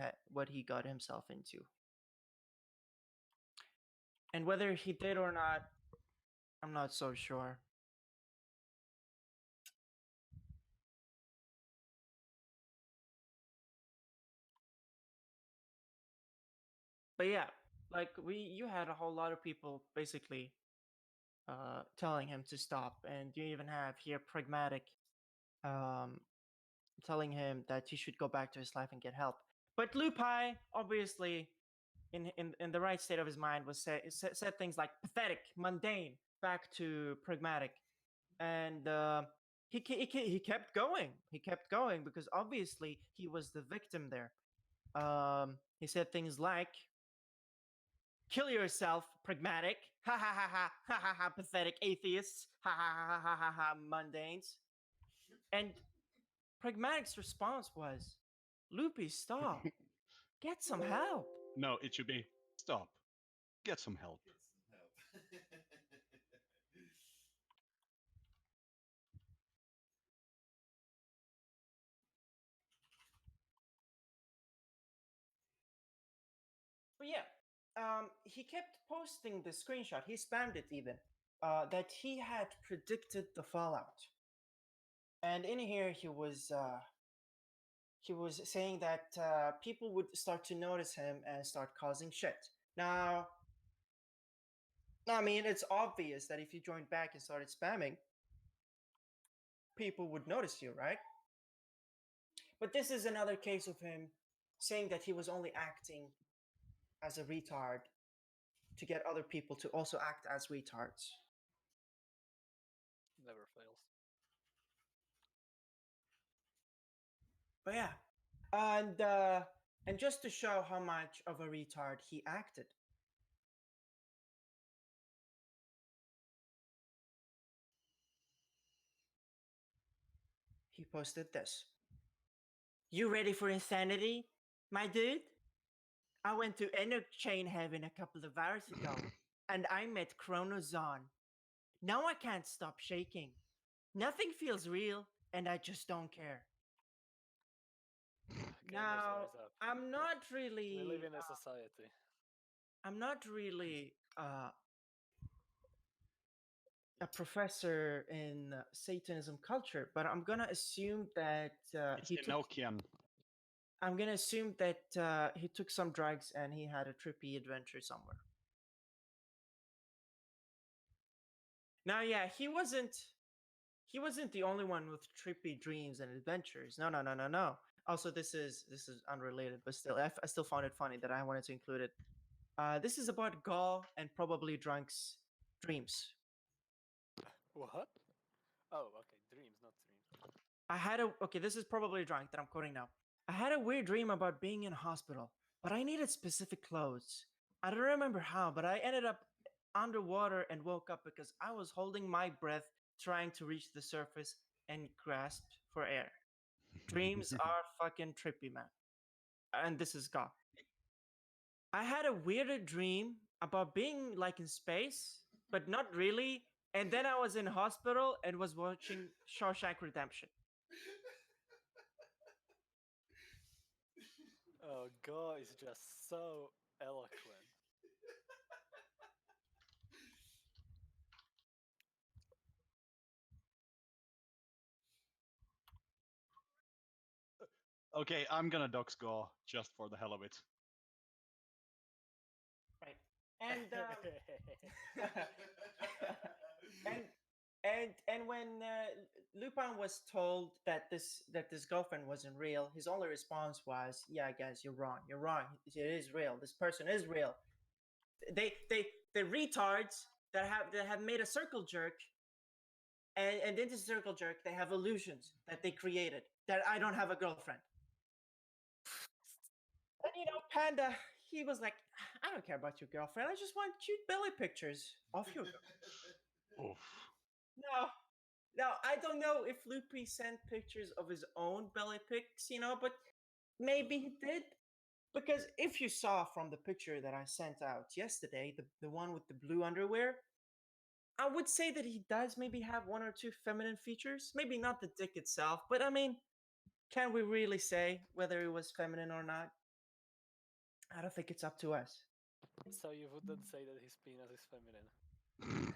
got himself into. And whether he did or not, I'm not so sure. But yeah, like you had a whole lot of people basically telling him to stop, and you even have here Pragmatic um, telling him that he should go back to his life and get help. But Lupai, obviously, in the right state of his mind, was said things like pathetic, mundane, back to Pragmatic, and he kept going. He kept going because obviously he was the victim there. He said things like, "Kill yourself, Pragmatic. Ha ha ha ha ha ha ha. Pathetic atheists. Ha ha ha ha ha ha. Mundanes." And Pragmatic's response was, "Loopy, stop. Get some help." No, it should be stop. Get some help. Get some help. But yeah, he kept posting the screenshot. He spammed it even. That he had predicted the fallout, and in here he was saying that people would start to notice him and start causing shit. Now, I mean, it's obvious that if you joined back and started spamming, people would notice you, right? But this is another case of him saying that he was only acting as a retard to get other people to also act as retards. Never fails. But yeah, and just to show how much of a retard he acted, he posted this. "You ready for insanity, my dude? I went to Chain Heaven a couple of hours ago, and I met Chronozon. Now I can't stop shaking. Nothing feels real, and I just don't care." Gamers Now, rise up. I'm not We really, live in a society. I'm not really a professor in Satanism culture, but I'm gonna assume that It's Enochian. I'm gonna assume that he took some drugs and he had a trippy adventure somewhere. Now, yeah, he wasn't the only one with trippy dreams and adventures. No, no, no, no, no. Also, this is unrelated, but still, I still found it funny that I wanted to include it. This is about Gaul and probably Drunk's dreams. What? Oh, okay. Dreams, not dreams. I had a okay. This is probably Drunk that I'm quoting now. "I had a weird dream about being in hospital, but I needed specific clothes. I don't remember how, but I ended up underwater and woke up because I was holding my breath, trying to reach the surface and grasped for air. Dreams are fucking trippy, man." And this is God. "I had a weirder dream about being like in space, but not really. And then I was in hospital and was watching Shawshank Redemption." Oh, God is just so eloquent. Okay, I'm gonna dox Go just for the hell of it. Right. And and when Lupin was told that this girlfriend wasn't real, his only response was, "Yeah, guys, you're wrong. You're wrong. It is real. This person is real. The retards that have made a circle jerk, and in this circle jerk they have illusions that they created. That I don't have a girlfriend." And Panda, he was like, "I don't care about your girlfriend. I just want cute belly pictures of your girlfriend." Oof. Now, I don't know if Loopy sent pictures of his own belly pics, but maybe he did. Because if you saw from the picture that I sent out yesterday, the one with the blue underwear, I would say that he does maybe have one or two feminine features. Maybe not the dick itself, but I mean, can we really say whether it was feminine or not? I don't think it's up to us. So you wouldn't say that his penis is feminine?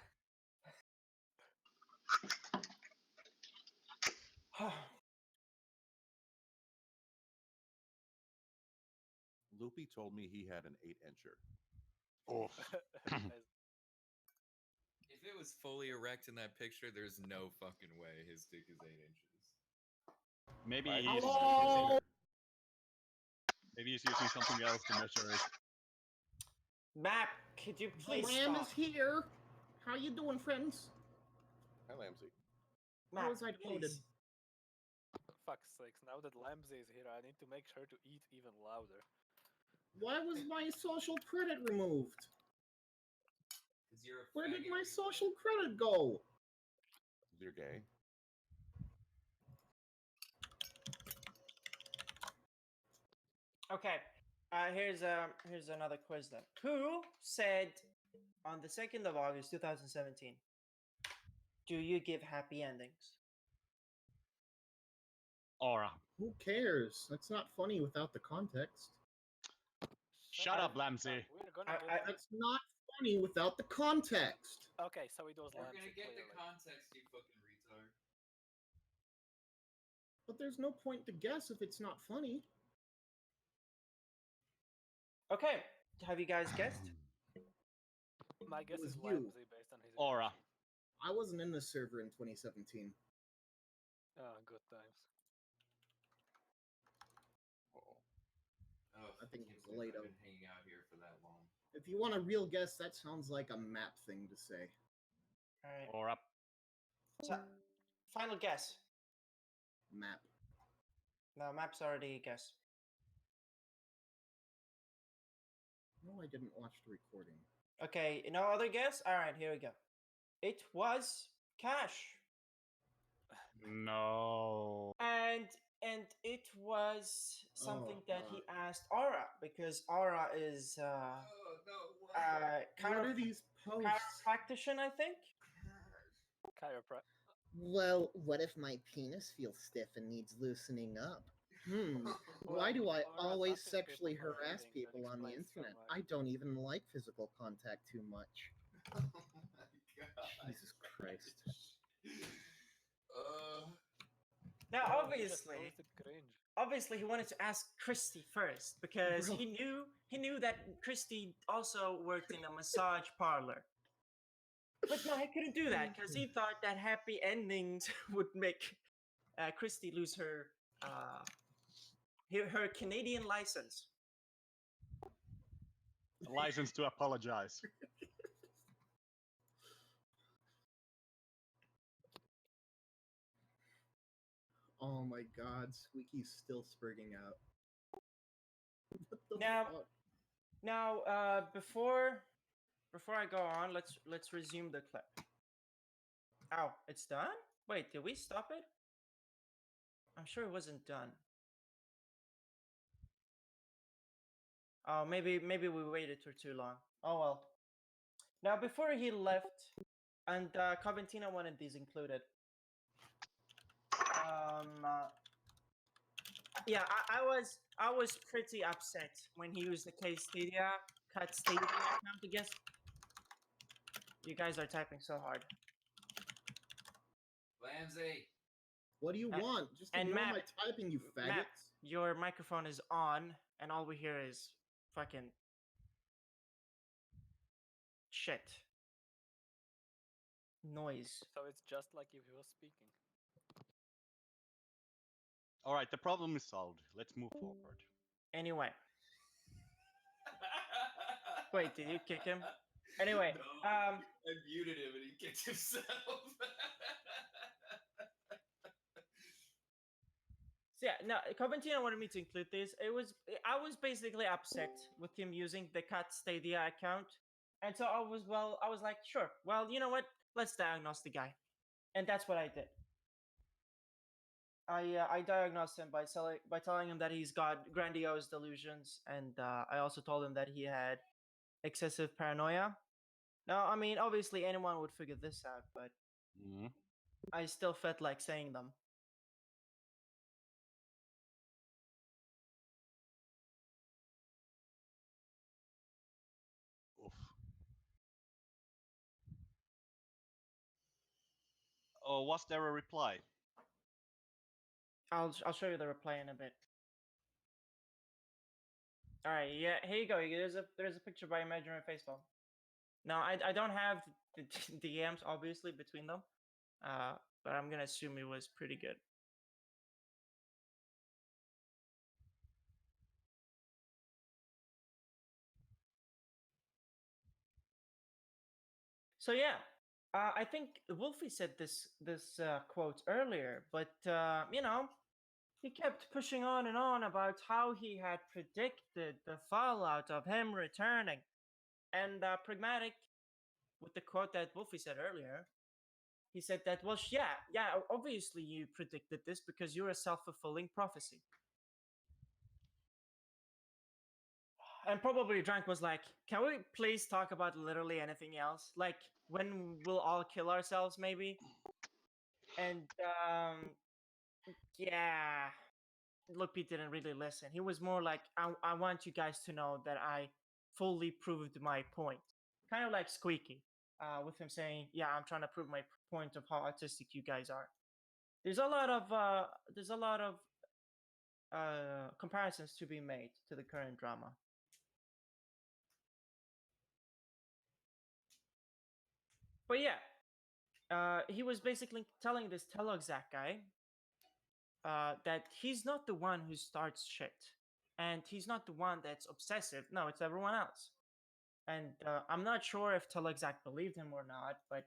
Loopy told me he had an 8-incher. Oh, If it was fully erect in that picture, there's no fucking way his dick is 8 inches. maybe Right? he's Hello? maybe he's using something else to measure it. Map, could you please Lamb stop? is here. How you doing, friends? Hi, Lamsey. Map, How was I demoted? please. Fuck's sakes, now that Lamsey is here, I need to make sure to eat even louder. Why was my social credit removed? Because you're a Where did faggot, my you social credit go? You're gay. Okay, here's another quiz then. Who said on the 2nd of August 2017, do you give happy endings? Aura. Who cares? That's not funny without the context. Shut up, Lamsey. We're gonna I- get I- That's not funny without the context. Okay, so it was We're Lamsey, gonna get the clearly. context, you fucking retard. But there's no point to guess if it's not funny. Okay, have you guys guessed? My guess was is you. Lamsey based on his Aura. reaction. I wasn't in the server in 2017. Oh, good times. Oh. Oh, I think can't it's believe Lato. I've been hanging out here for that long. If you want a real guess, that sounds like a map thing to say. All right. Aura. So, final guess. Map. No, Map's already a guess. No, I didn't watch the recording. Okay, no other guess? All right, here we go. It was Cash. No. And it was something Oh, that he God. asked Aura because Aura is Oh no! kind What of are these posts? chiropractician, I think. Chiroprac. Well, what if my penis feels stiff and needs loosening up? Why do I Aura's always asking people sexually for a harass reading, that people on the explains so internet? much. I don't even like physical contact too much. Oh my god! Jesus Christ. Now, Oh, he just obviously, posted cringe. obviously, he wanted to ask Christy first because Bro. he knew that Christy also worked in a massage parlor. But no, he couldn't do that because he thought that happy endings would make Christy lose her her Canadian license. A license to apologize. Oh my god, Squeaky's still spurting out. What the Now- fuck? Now, before I go on, let's resume the clip. Oh, it's done? Wait, did we stop it? I'm sure it wasn't done. Oh, maybe we waited for too long. Oh well. Now, before he left, and Coventina wanted these included. Yeah, I was pretty upset when he used the K Stadia cut Stadia account to guess. You guys are typing so hard. Lamsey! What do you Uh, want? Just and ignore Matt- my typing, you faggots. Matt, your microphone is on, and all we hear is fucking shit noise. So it's just like if he was speaking. All right, the problem is solved. Let's move forward. Anyway, wait, did you kick him? Anyway, No, I muted him and he kicked himself. So yeah, no, Coventina wanted me to include this. I was basically upset with him using the Cut Stadia account, and so I was like, sure. Well, you know what? Let's diagnose the guy, and that's what I did. I diagnosed him by telling him that he's got grandiose delusions, and I also told him that he had excessive paranoia. Now, I mean, obviously anyone would figure this out, but Mhm. I still felt like saying them. or was there a reply? I'll show you the reply in a bit. All right, yeah, here you go. There's a picture by Imaginary Faceball. Now I don't have the DMs obviously between them, but I'm gonna assume it was pretty good. So yeah, I think Wolfie said this quote earlier, but you know, he kept pushing on and on about how he had predicted the fallout of him returning, and Pragmatic, with the quote that Wolfie said earlier, he said that, well, yeah, obviously you predicted this because you're a self-fulfilling prophecy. And probably Drank was like, can we please talk about literally anything else? Like, when we'll all kill ourselves, maybe? And, yeah, Loopy didn't really listen. He was more like, I want you guys to know that I fully proved my point. Kind of like Squeaky, with him saying, yeah, I'm trying to prove my point of how autistic you guys are. There's a lot of comparisons to be made to the current drama. But yeah, he was basically telling this Telexac guy that he's not the one who starts shit, and he's not the one that's obsessive. No, it's everyone else. And I'm not sure if Telexac believed him or not, but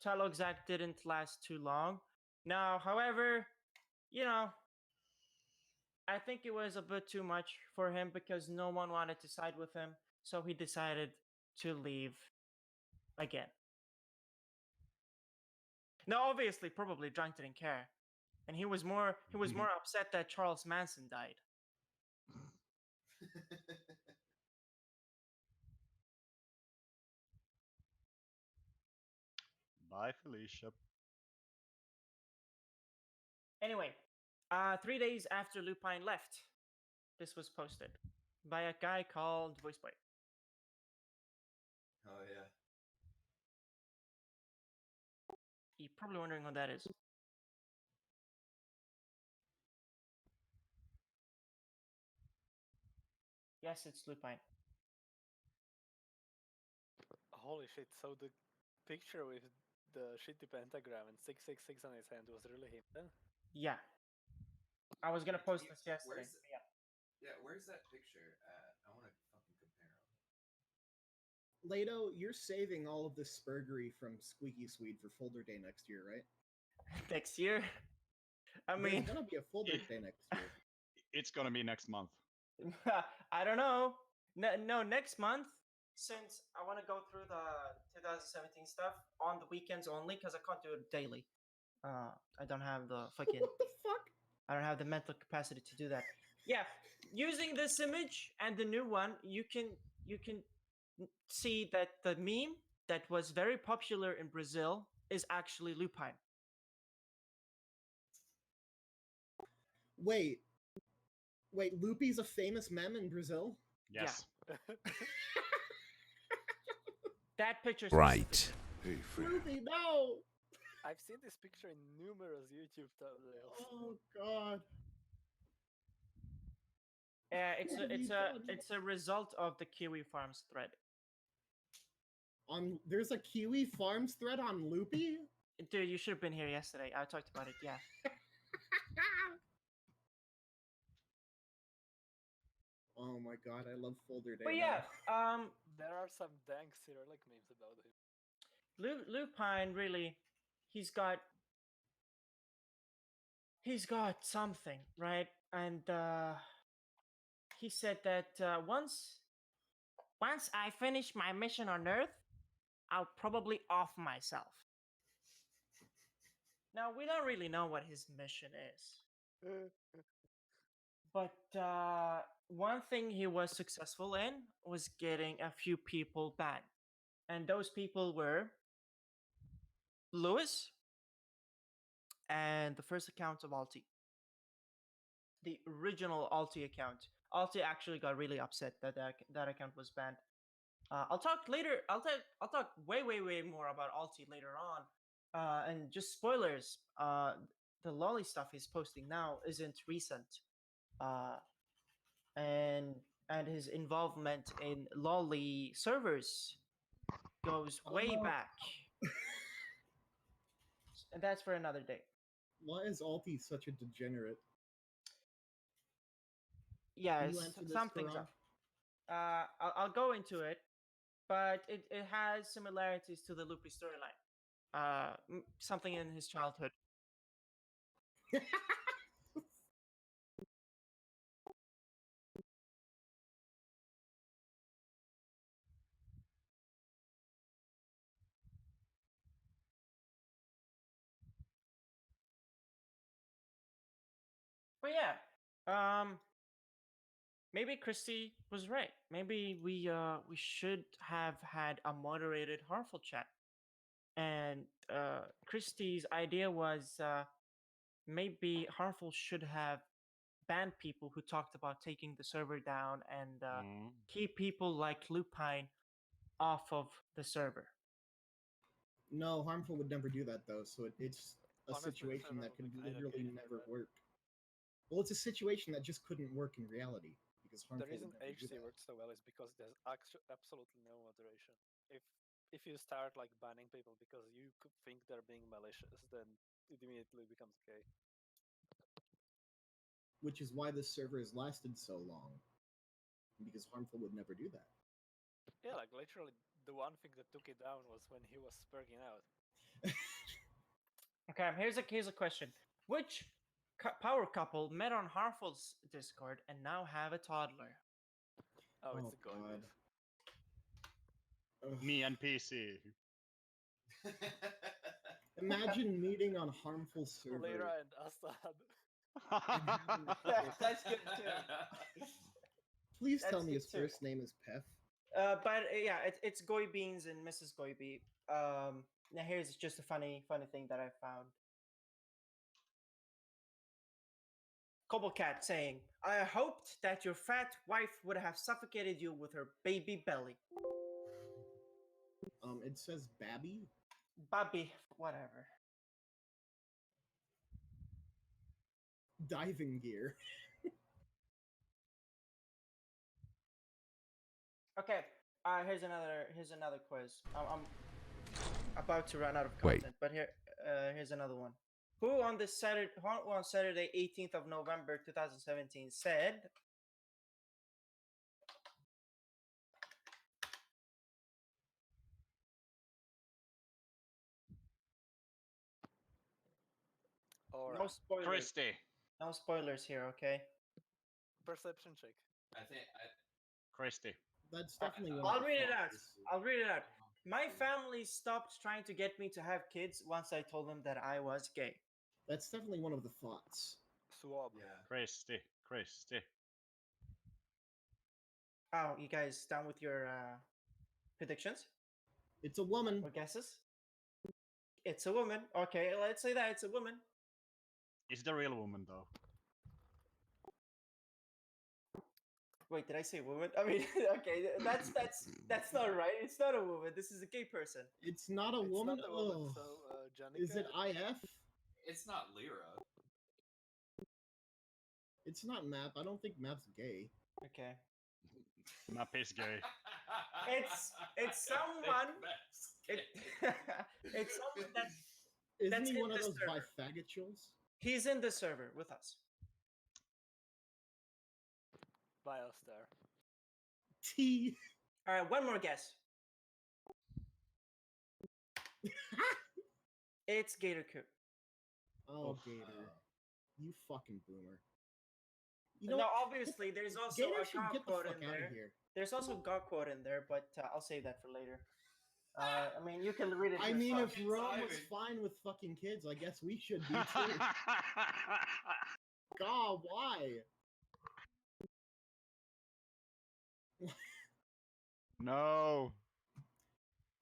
Telexac didn't last too long. Now, however, you know, I think it was a bit too much for him because no one wanted to side with him, so he decided to leave again. Now, obviously, probably Drunk didn't care, and he was more upset that Charles Manson died. Bye, Felicia. Anyway, 3 days after Lupine left, this was posted by a guy called VoiceBoy. Oh yeah. You're probably wondering what that is. Yes, it's Lupine. Holy shit! So the picture with the shitty pentagram and 666 on his hand was really him then? Yeah. I was gonna post this yesterday. Where's but yeah. Yeah, where's that picture at? I want to fucking compare them. Lato, you're saving all of this spurgery from Squeaky Swede for Folder Day next year, right? Next year. I mean, There's gonna be a Folder Day next year. It's gonna be next month. I don't know. No, next month, since I want to go through the 2017 stuff on the weekends only, because I can't do it daily. I don't have the fucking. What the fuck? I don't have the mental capacity to do that. Yeah, using this image and the new one, you can see that the meme that was very popular in Brazil is actually Lupine. Wait, Loopy's a famous meme in Brazil? Yes. That picture. Right. Hey, friend. Loopy, no! I've seen this picture in numerous YouTube thumbnails. Oh god. What have you done? It's a result of the Kiwi Farms thread. There's a Kiwi Farms thread on Loopy? Dude, you should have been here yesterday. I talked about it. Yeah. Oh my god, I love Folder Day. But now. yeah, There are some dank Cyrillic memes about him. Lupine really, he's got something, right? And he said that once I finish my mission on Earth, I'll probably off myself. Now we don't really know what his mission is, but one thing he was successful in was getting a few people banned, and those people were Lewis and the first account of Alti. The original Alti account. Alti actually got really upset that that account was banned. I'll talk later. I'll talk way more about Alti later on. And just spoilers. The lolly stuff he's posting now isn't recent. Uh, and his involvement in lolly servers goes way no. back. And that's for another day. Why is Alti such a degenerate? Yeah, Can you answer this, something's Karan? up. I'll go into it, but it has similarities to the Loopy storyline. Something in his childhood. But yeah, maybe Christy was right. Maybe we should have had a moderated harmful chat. And Christie's idea was maybe harmful should have banned people who talked about taking the server down and keep people like Lupine off of the server. No, Harmful would never do that though. So it's a Honestly, the situation server that would could be kinda literally gay for never that. work. Well, it's a situation that just couldn't work in reality because The Harmful reason would never do HC that. works so well is because there's absolutely no moderation. If you start like banning people because you could think they're being malicious, then it immediately becomes gay. Which is why this server has lasted so long. Because Harmful would never do that. Yeah, like literally the one thing that took it down was when he was spurging out. Okay, here's a question: which power couple met on Harmful's Discord and now have a toddler? Oh, it's Oh, the goy God. beef. Ugh. Me and PC. Imagine meeting on Harmful server. Lira and Assad. That's good too. Please tell That's me good his too. first name is Pef. But yeah, it's Goy Beans and Mrs. Goybe. Now here's just a funny thing that I found. Cobblecat saying, "I hoped that your fat wife would have suffocated you with her baby belly." It says Babby. Bobby, whatever. Diving gear. Okay. Here's another quiz. I'm about to run out of Wait. content, but here's another one. Who on Saturday 18th of November 2017 said, Or no spoilers. Christy. No spoilers here, okay? perception check. I think Christy. That's definitely one. I'll of the read it out. thoughts. I'll read it out. My family stopped trying to get me to have kids once I told them that I was gay. That's definitely one of the thoughts. Swab. yeah. Christy. Christy. Oh, you guys done with your predictions It's a woman. or guesses? It's a woman. Okay, let's say that it's a woman. Is the real woman though? Wait, did I say woman? I mean, okay, that's not right. It's not a woman. This is a gay person. It's not a It's woman. not a woman, Ugh. so Janica. Is it IF? It's not Lyra. It's not Map. I don't think Map's gay. Okay. Map is gay. It's someone. It, it's someone that Isn't That's he in one of the those server. bifagatuals? he's in the server with us. Biostar. T. All right, one more guess. It's Gator Coop. Oh, Oof. Gator. You fucking boomer. You know No, what? obviously, there's also Gator a should God get the quote fuck in out there. of here. There's also God quote in there, but I'll save that for later. I mean, you can read it. I mean, if fucking Rome was Simon. fine with fucking kids, I guess we should be too. God, why? No.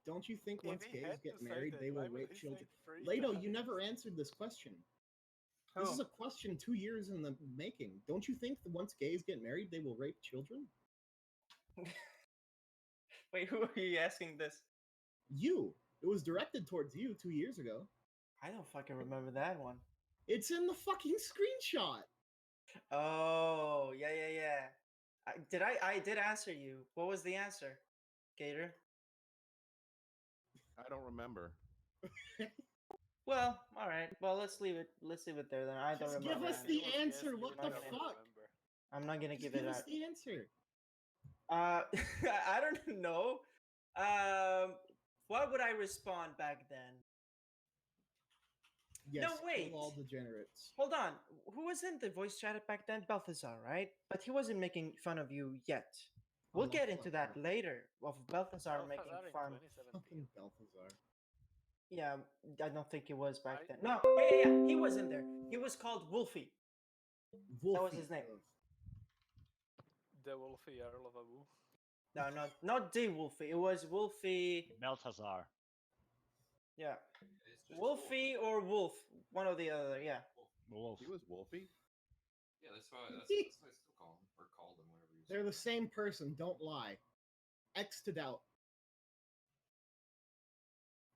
Don't you think If once he gays had get to say married, that, they will why would rape he say children? free Lato, times? you never answered this question. This is a question 2 years in the making. Don't you think that once gays get married, they will rape children? Wait, who are you asking this? You. It was directed towards you 2 years ago. I don't fucking remember that one. It's in the fucking screenshot. Oh, yeah. I did answer you. What was the answer, Gator? I don't remember. Well, all right. Well, let's leave it. Let's leave it there then. I don't Just remember. give us that. the It was answer, yes, what you the don't fuck? remember. I'm not gonna Just give it give us out. the answer. I don't know. What would I respond back then? Yes, wait. kill all degenerates. Hold on. Who was in the voice chat back then? Balthazar, right? But he wasn't making fun of you yet. We'll Oh, get into that fuck. later of Balthazar making Balthazar in fun. 2017. Fucking Balthazar. Yeah, I don't think it was back I- then. No, yeah, he was in there. He was called Wolfie. Wolfie. was his name. The Wolfie Earl of Abu. No, not the Wolfie. It was Wolfie. Balthazar. Yeah, It's just Wolfie or Wolf, one or the other. Yeah. Wolf. He was Wolfie. Yeah, that's why I still call him or called him whatever you. They're the same person, don't lie. X to doubt.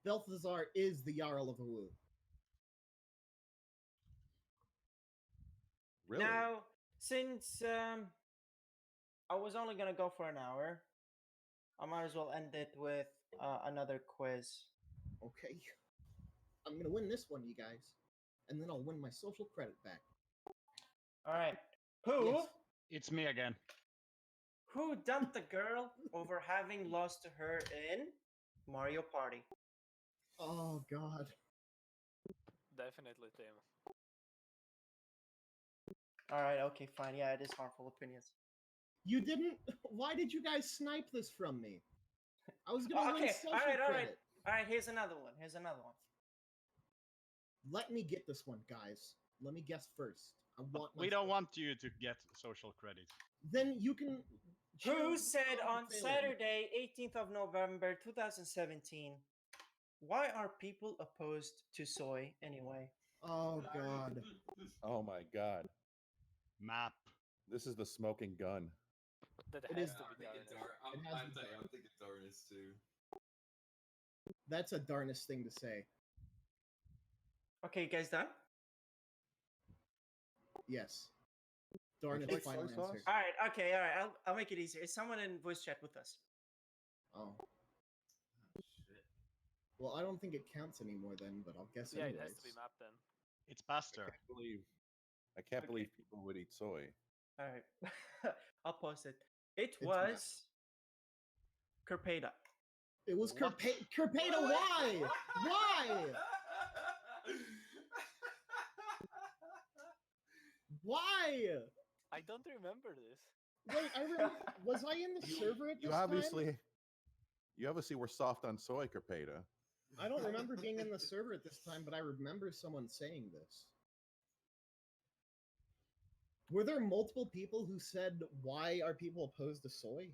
Balthazar is the Jarl of Awu. Really? Now, since I was only gonna go for an hour, I might as well end it with another quiz. Okay. I'm gonna win this one, you guys. And then I'll win my social credit back. All right. Who Yes. It's me again. who dumped the girl over having lost to her in Mario Party? Oh god. Definitely Tim. All right. Okay. Fine. Yeah, it is harmful opinions. You didn't why did you guys snipe this from me? I was gonna win Okay. social All right. credit. All right. Here's another one. Let me get this one, guys. Let me guess first. I want my We don't social- want you to get social credit. Then you can Who choose said how on to fail it. Saturday, 18th of November, 2017, why are people opposed to soy anyway? Oh god. Oh my god. Map. This is the smoking gun. That It has is- to I'm be thinking Darnus. It has I'm to be thinking Darnus too. That's a darnest thing to say. Okay, you guys done? Yes. Darnest like final soy sauce? answer. All right, okay, all right. I'll make it easier. Is someone in voice chat with us? Oh. Oh, shit. Well, I don't think it counts anymore then, but I'll guess Yeah, anyways. it has to be map then. It's Pastor. I can't Okay. believe people would eat soy. All right. I'll post it. It It's was Kerpeda. It was What? Kerpeda, why? Why? Why? I don't remember this. Wait, was I in the server at this You time? obviously were soft on soy, Carpeta. I don't remember being in the server at this time, but I remember someone saying this. Were there multiple people who said, why are people opposed to soy?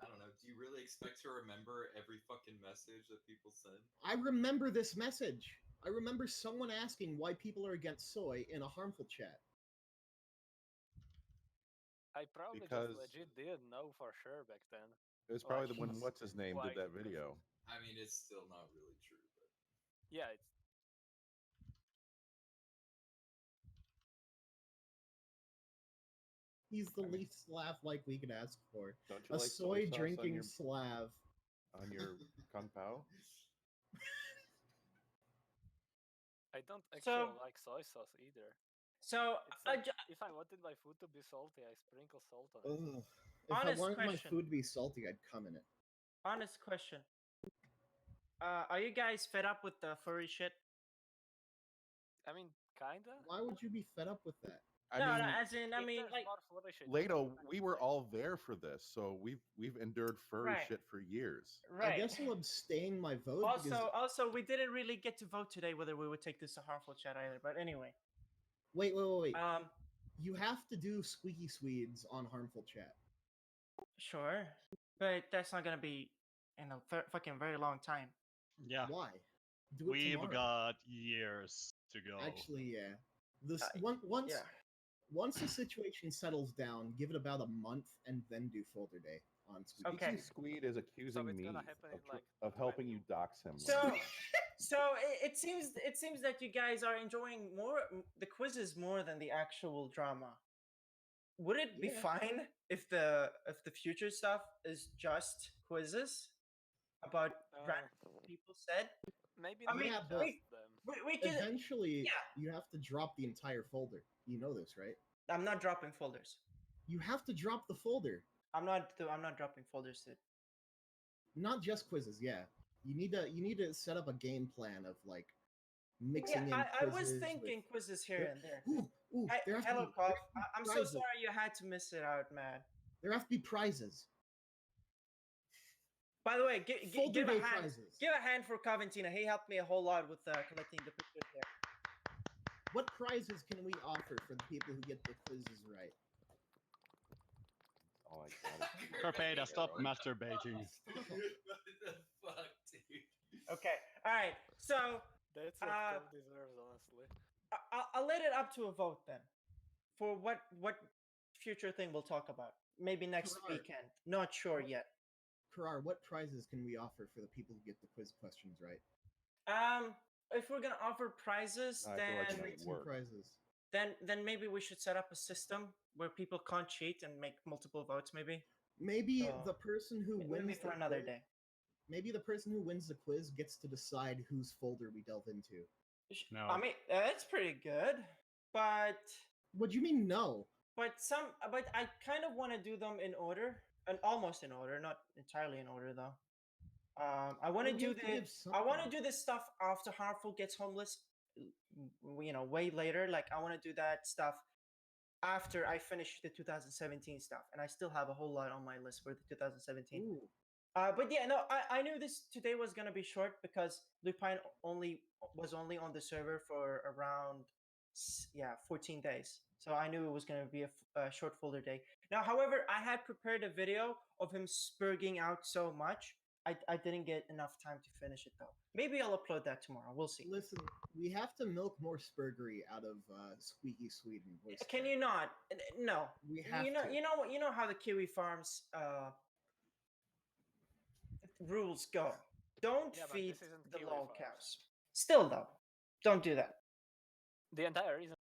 I don't know. Do you really expect to remember every fucking message that people send? I remember this message. I remember someone asking why people are against soy in a harmful chat. I probably Because- just legit didn't know for sure back then. It was probably the Like, one, what's his name, why did that because video. I mean, it's still not really true, but Yeah, it's He's the least Slav like we could ask for. Don't you A like soy sauce drinking Slav. on your kung pao? I don't actually So- like soy sauce either. So, It's like, if I wanted my food to be salty, I sprinkle salt on it. Ugh. If I Honest wanted my question. food to be salty, I'd come in it. honest question. Are you guys fed up with the furry shit? I mean, kinda. Why would you be fed up with that? I no, mean, no, as in, I If mean, there's like, more furry shit, Lato, I'm we were fine. all there for this, so we've endured furry Right. shit for years. right. I guess I'll abstain my vote Also, because... also, we didn't really get to vote today whether we would take this to harmful chat either. But anyway, Wait. um, You have to do squeaky Swedes on harmful chat. sure, but that's not gonna be in a fucking very long time. Yeah. Why? Do it We've tomorrow. got years to go. Actually, yeah. This Uh, once Yeah. Once the situation settles down, give it about a month and then do folder day on Squeaky. Okay. Squeak is accusing it's me gonna happen in, like, of helping 20 you dox him. So, it seems that you guys are enjoying the quizzes more than the actual drama. Would it be Yeah. fine if the future stuff is just quizzes about random people said? Maybe I not mean, Yeah, just but them. we can. Eventually, Yeah. you have to drop the entire folder. You know this, right? I'm not dropping folders. You have to drop the folder. I'm not dropping folders. Sid. Not just quizzes, yeah. You need to set up a game plan of like Yeah, mixing in I was quizzes thinking with... quizzes here and there. Ooh, Hey, there have hello, to be, Kof. there have to be I'm so prizes. sorry you had to miss it out, man. There have to be prizes. By the way, Folder give a day hand. prizes. Give a hand for Coventina. He helped me a whole lot with collecting the pictures there. What prizes can we offer for the people who get the quizzes right? Oh, I got it. Torpedo, stop masturbating. what the fuck, dude? Okay. All right. So That's what Uh, Cove deserves, honestly. I'll let it up to a vote then, for what future thing we'll talk about. Maybe next Gerard. weekend. Not sure yet. Karar, what prizes can we offer for the people who get the quiz questions right? If we're gonna offer prizes, I feel like then that Treats and work. prizes. then maybe we should set up a system where people can't cheat and make multiple votes. Maybe. Maybe Oh. the person who Maybe wins for the another quiz, day. maybe the person who wins the quiz gets to decide whose folder we delve into. No. I mean, that's pretty good, but What do you mean no? but I kind of want to do them in order, and almost in order, not entirely in order though. I want to Well, you do have to give I want to something. do this stuff after Harmful gets homeless. Way later. Like I want to do that stuff after I finish the 2017 stuff, and I still have a whole lot on my list for the 2017. Ooh. But yeah, no, I knew this today was gonna be short because Lupine was only on the server for around 14 days. So I knew it was gonna be a short folder day. Now, however, I had prepared a video of him spurging out so much. I didn't get enough time to finish it though. Maybe I'll upload that tomorrow. We'll see. Listen, we have to milk more Spurgery out of Squeaky Sweden voice. Can chat. you not? No. We have You know, to. you know how the Kiwi Farms rules go. Don't Yeah, but feed this isn't the Kiwi lol Farms. cows. Still though, don't do that. The entire reason